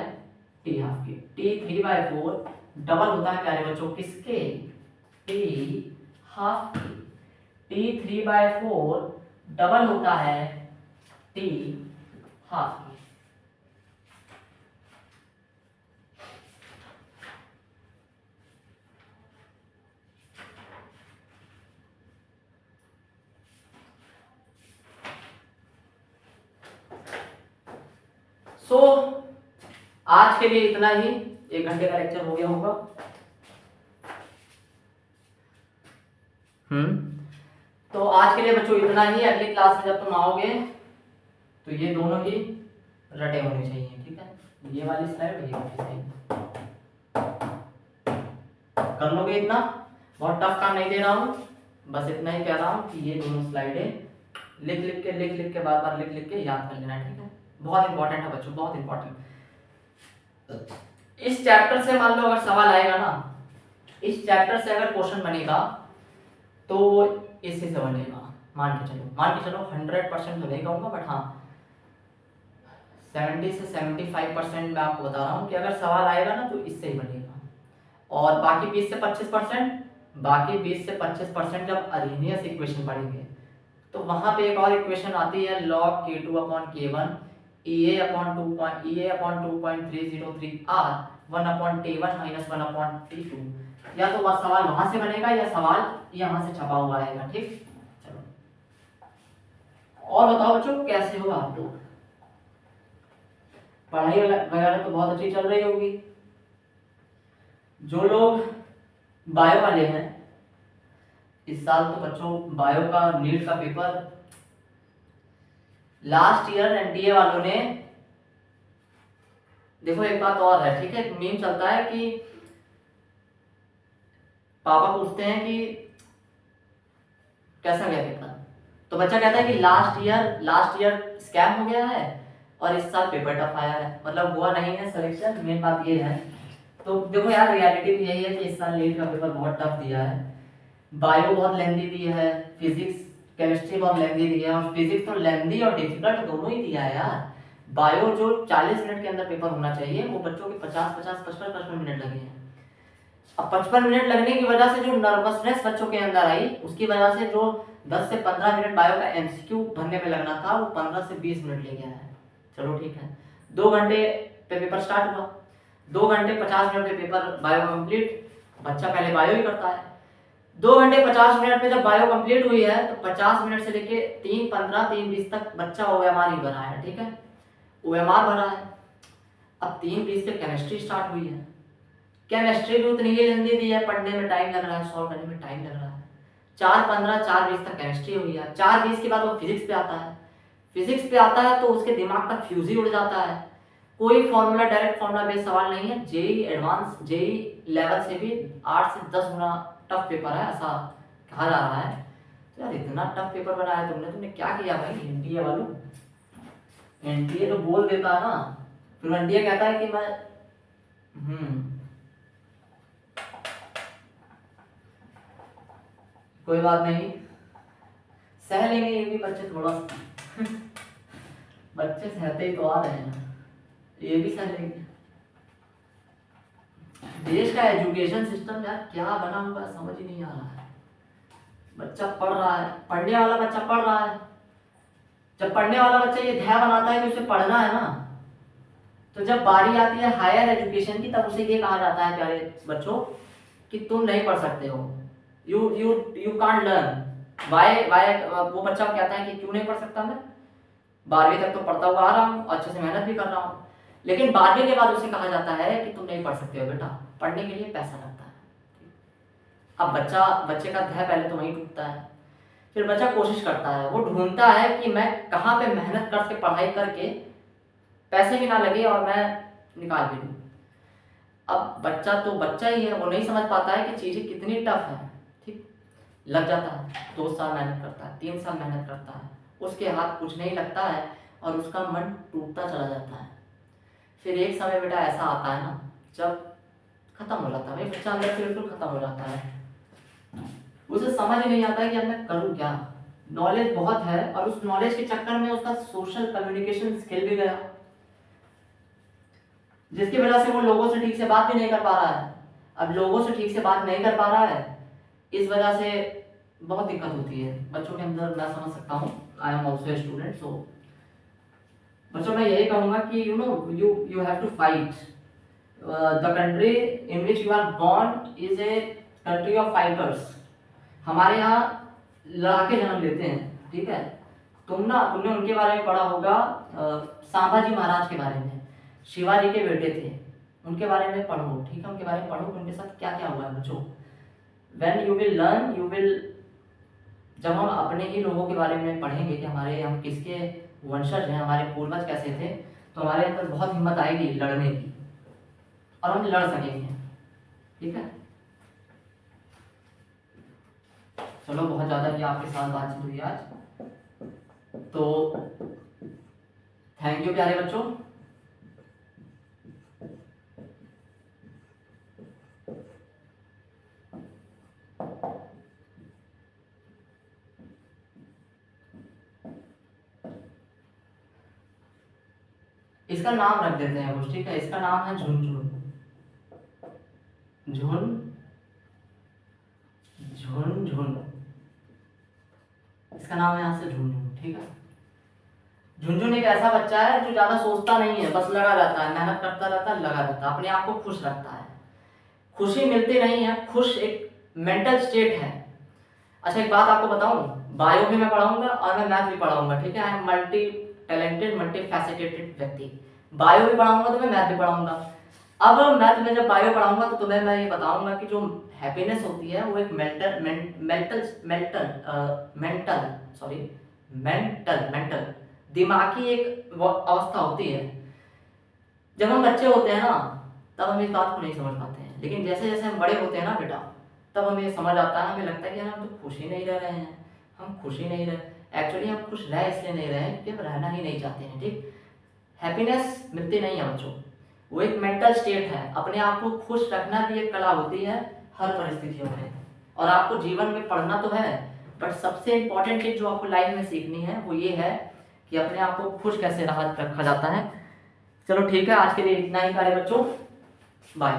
टी हाफ की। T3/4 डबल होता है प्यारे बच्चों किसके, टी हाफ की। T3/4 डबल होता है टी हाफ की। सो आज के लिए इतना ही, 1 घंटे का लेक्चर हो गया होगा। तो आज के लिए बच्चों इतना ही। अगली क्लास में जब तुम आओगे तो ये दोनों ही रटे होने चाहिए। ठीक है, ये वाली स्लाइड ये वाली स्लाइड कर लोगे इतना। बहुत टफ काम नहीं दे रहा हूँ, बस इतना ही कह रहा हूँ कि ये दोनों स्लाइडें लिख लिख के बार बार लिख के याद कर लेना। ठीक है, बहुत इंपॉर्टेंट है बच्चों, बहुत इंपॉर्टेंट। इस चैप्टर से मान लो अगर सवाल आएगा ना, इस चैप्टर से अगर क्वेश्चन बनेगा तो इसी से बनेगा। मान के चलो 100% तो नहीं कहूँगा, बट हाँ 70 से 75% मैं आपको बता रहा हूँ कि अगर सवाल आएगा ना तो इससे ही बनेगा। और बाकी 20 से 25% जब अरेनियस इक्वेशन पढ़ेंगे तो वहां पे एक और इक्वेशन आती है log k2 upon k1 EA upon 2.303 R 1 upon T1 minus 1 upon T2। या तो वह सवाल वहां से बनेगा या सवाल यहाँ से छपा हुआ आएगा। ठीक, चलो और बताओ बच्चों कैसे हो आप लोग। पढ़ाई वगैरह तो बहुत अच्छी चल रही होगी। जो लोग बायो वाले हैं, इस साल तो बच्चों बायो का नीट का पेपर लास्ट ईयर एनटीए वालों ने, देखो एक बात और है, ठीक है, एक मीम चलता है कि पापा पूछते हैं कि कैसा गया पेपर, तो बच्चा कहता है कि लास्ट ईयर स्कैम हो गया है और इस साल पेपर टफ आया है, मतलब हुआ नहीं है सिलेक्शन, मेन बात ये है। तो देखो यार, रियलिटी भी यही है कि इस साल नीट का पेपर बहुत टफ दिया है। बायो बहुत लेंदी दी है, फिजिक्स केमिस्ट्री बहुत लेंदी दी है, और फिजिक्स तो लेंदी और डिफिकल्ट दोनों ही दिया है यार। बायो जो 40 मिनट के अंदर पेपर होना चाहिए, वो बच्चों के 55 मिनट लगे हैं। अब 55 मिनट लगने की वजह से जो नर्वसनेस बच्चों के अंदर आई, उसकी वजह से जो 10 से 15 मिनट बायो का एमसीक्यू भरने में लगना था, वो 15 से 20 मिनट ले गया है। चलो ठीक है, 2 घंटे पे पेपर स्टार्ट हुआ, 2 घंटे 50 मिनट पे पेपर बायो कंप्लीट। बच्चा पहले बायो ही करता है। 2 घंटे 50 मिनट में जब बायो कंप्लीट हुई है, तो 50 मिनट से लेके 3:15 3:20 तक बच्चा ओएमआर ही भरा है, ठीक है, ओएमआर भरा है। अब 3:20 पे केमिस्ट्री स्टार्ट हुई है। केमिस्ट्री भी उतनी ही लेंदी दी है, पढ़ने में टाइम लग रहा है, सॉल्व करने में टाइम लग रहा है। 4:15 4:20 तक केमिस्ट्री हुई है। 4:20 के बाद वो फिजिक्स पे आता है। फिजिक्स पे आता है तो उसके दिमाग का फ्यूज ही उड़ जाता है। कोई फॉर्मूला, डायरेक्ट फॉर्मूला बेस्ड सवाल नहीं है। जेई एडवांस, जेई लेवल से भी 8 से 10 गुना टफ पेपर है, ऐसा कहा जा रहा है। तो यार इतना टफ पेपर बनाया तुमने क्या किया भाई एनटीए वालों? एनटीए तो बोल देता है ना, फिर एनटीए कहता है कि मैं कोई बात नहीं, सह लेंगे ये भी बच्चे थोड़ा बच्चे सहते ही तो आ रहे हैं ना, ये भी सह लेंगे। देश का एजुकेशन सिस्टम यार क्या बना हुआ है समझ ही नहीं आ रहा है। बच्चा पढ़ रहा है, पढ़ने वाला बच्चा पढ़ रहा है। जब पढ़ने वाला बच्चा ये ध्यान बनाता है कि उसे पढ़ना है ना, तो जब बारी आती है हायर एजुकेशन की, तब उसे ये कहा जाता है प्यारे बच्चों कि तुम नहीं पढ़ सकते हो, you you you can't learn. Why why वो बच्चा कहता है कि क्यों नहीं पढ़ सकता, मैं 12वीं तक तो पढ़ता हुआ आ रहा हूँ, अच्छे से मेहनत भी कर रहा हूँ, लेकिन 12वीं के बाद उसे कहा जाता है कि तुम नहीं पढ़ सकते हो बेटा, पढ़ने के लिए पैसा लगता है। अब बच्चे का ध्येय पहले तो वहीं टूटता है। फिर बच्चा कोशिश करता है, वो ढूंढता है कि मैं कहाँ पे मेहनत करके पढ़ाई करके पैसे भी ना लगे और मैं निकाल भी लूँ। अब बच्चा तो बच्चा ही है, वो नहीं समझ पाता है कि चीज़ें कितनी टफ है। ठीक, लग जाता है, 2 साल मेहनत करता है, 3 साल मेहनत करता है, उसके हाथ कुछ नहीं लगता है और उसका मन टूटता चला जाता है। फिर एक समय बेटा ऐसा आता है ना, जब खत्म हो जाता है भाई, बच्चा अंदर से बिल्कुल खत्म हो जाता है, उसे समझ ही नहीं आता है कि अब मैं करूँ क्या। नॉलेज बहुत है और उस नॉलेज के चक्कर में उसका सोशल कम्युनिकेशन स्किल भी गया, जिसकी वजह से वो लोगों से ठीक से बात भी नहीं कर पा रहा है। अब लोगों से ठीक से बात नहीं कर पा रहा है, इस वजह से बहुत दिक्कत होती है बच्चों के अंदर, मैं समझ सकता हूँ, I am also a student. So बच्चों मैं यही कहूँगा कि you have to fight. The country in which you are born is a country of fighters. हमारे यहाँ लड़ाके जन्म लेते हैं, ठीक है। तुमने उनके बारे में पढ़ा होगा, संभाजी महाराज के बारे में, शिवाजी के बेटे थे, उनके बारे में पढ़ो, ठीक है, उनके बारे में पढ़ो, उनके साथ क्या क्या हुआ है बच्चों। When you will learn, you will, जब हम अपने ही लोगों के बारे में पढ़ेंगे कि हम किसके वंशज हैं, हमारे पूर्वज कैसे थे, तो हमारे अंदर बहुत हिम्मत आएगी लड़ने की और हम लड़ सकेंगे, ठीक है। चलो बहुत ज़्यादा ही आपके साथ बातचीत हुई आज, तो थैंक यू प्यारे बच्चों। इसका नाम रख देते हैं कुछ, ठीक है, इसका नाम है झुनझुन। झुन झुन झुन, इसका नाम है यहाँ से झुनझुन, ठीक है। झुनझुन एक ऐसा बच्चा है जो ज्यादा सोचता नहीं है, बस लगा रहता है, मेहनत करता रहता है, लगा रहता है, अपने आप को खुश रखता है। खुशी मिलती नहीं है, खुश एक मेंटल स्टेट है। अच्छा एक बात आपको बताऊं, बायो भी मैं पढ़ाऊंगा और मैं मैथ भी पढ़ाऊंगा, ठीक है। I am multi talented, multi faceted व्यक्ति। बायो भी पढ़ाऊंगा तुम्हें, मैथ भी पढ़ाऊंगा। अब मैं तुम्हें जब बायो पढ़ाऊंगा तो तुम्हें मैं ये बताऊंगा कि जो हैप्पीनेस होती है वो एक mental mental mental mental sorry mental दिमागी एक अवस्था होती है। जब हम बच्चे होते हैं ना तब हम इस बात को नहीं समझ पाते हैं, लेकिन जैसे जैसे हम बड़े होते हैं ना बेटा, तब हमें ये समझ आता है, हमें लगता है कि यार हम तो खुश ही नहीं रह रहे हैं, हम खुश ही नहीं रहे। एक्चुअली हम खुश रह इसलिए नहीं रहे क्योंकि हम रहना ही नहीं चाहते हैं। ठीक, हैप्पीनेस मिलती नहीं है बच्चों, वो एक मेंटल स्टेट है। अपने आप को खुश रखना भी एक कला होती है हर परिस्थितियों में। और आपको जीवन में पढ़ना तो है, बट सबसे इंपॉर्टेंट चीज जो आपको लाइफ में सीखनी है वो ये है कि अपने आप को खुश कैसे रखा जाता है। चलो ठीक है, आज के लिए इतना ही कार्य बच्चों, बाय।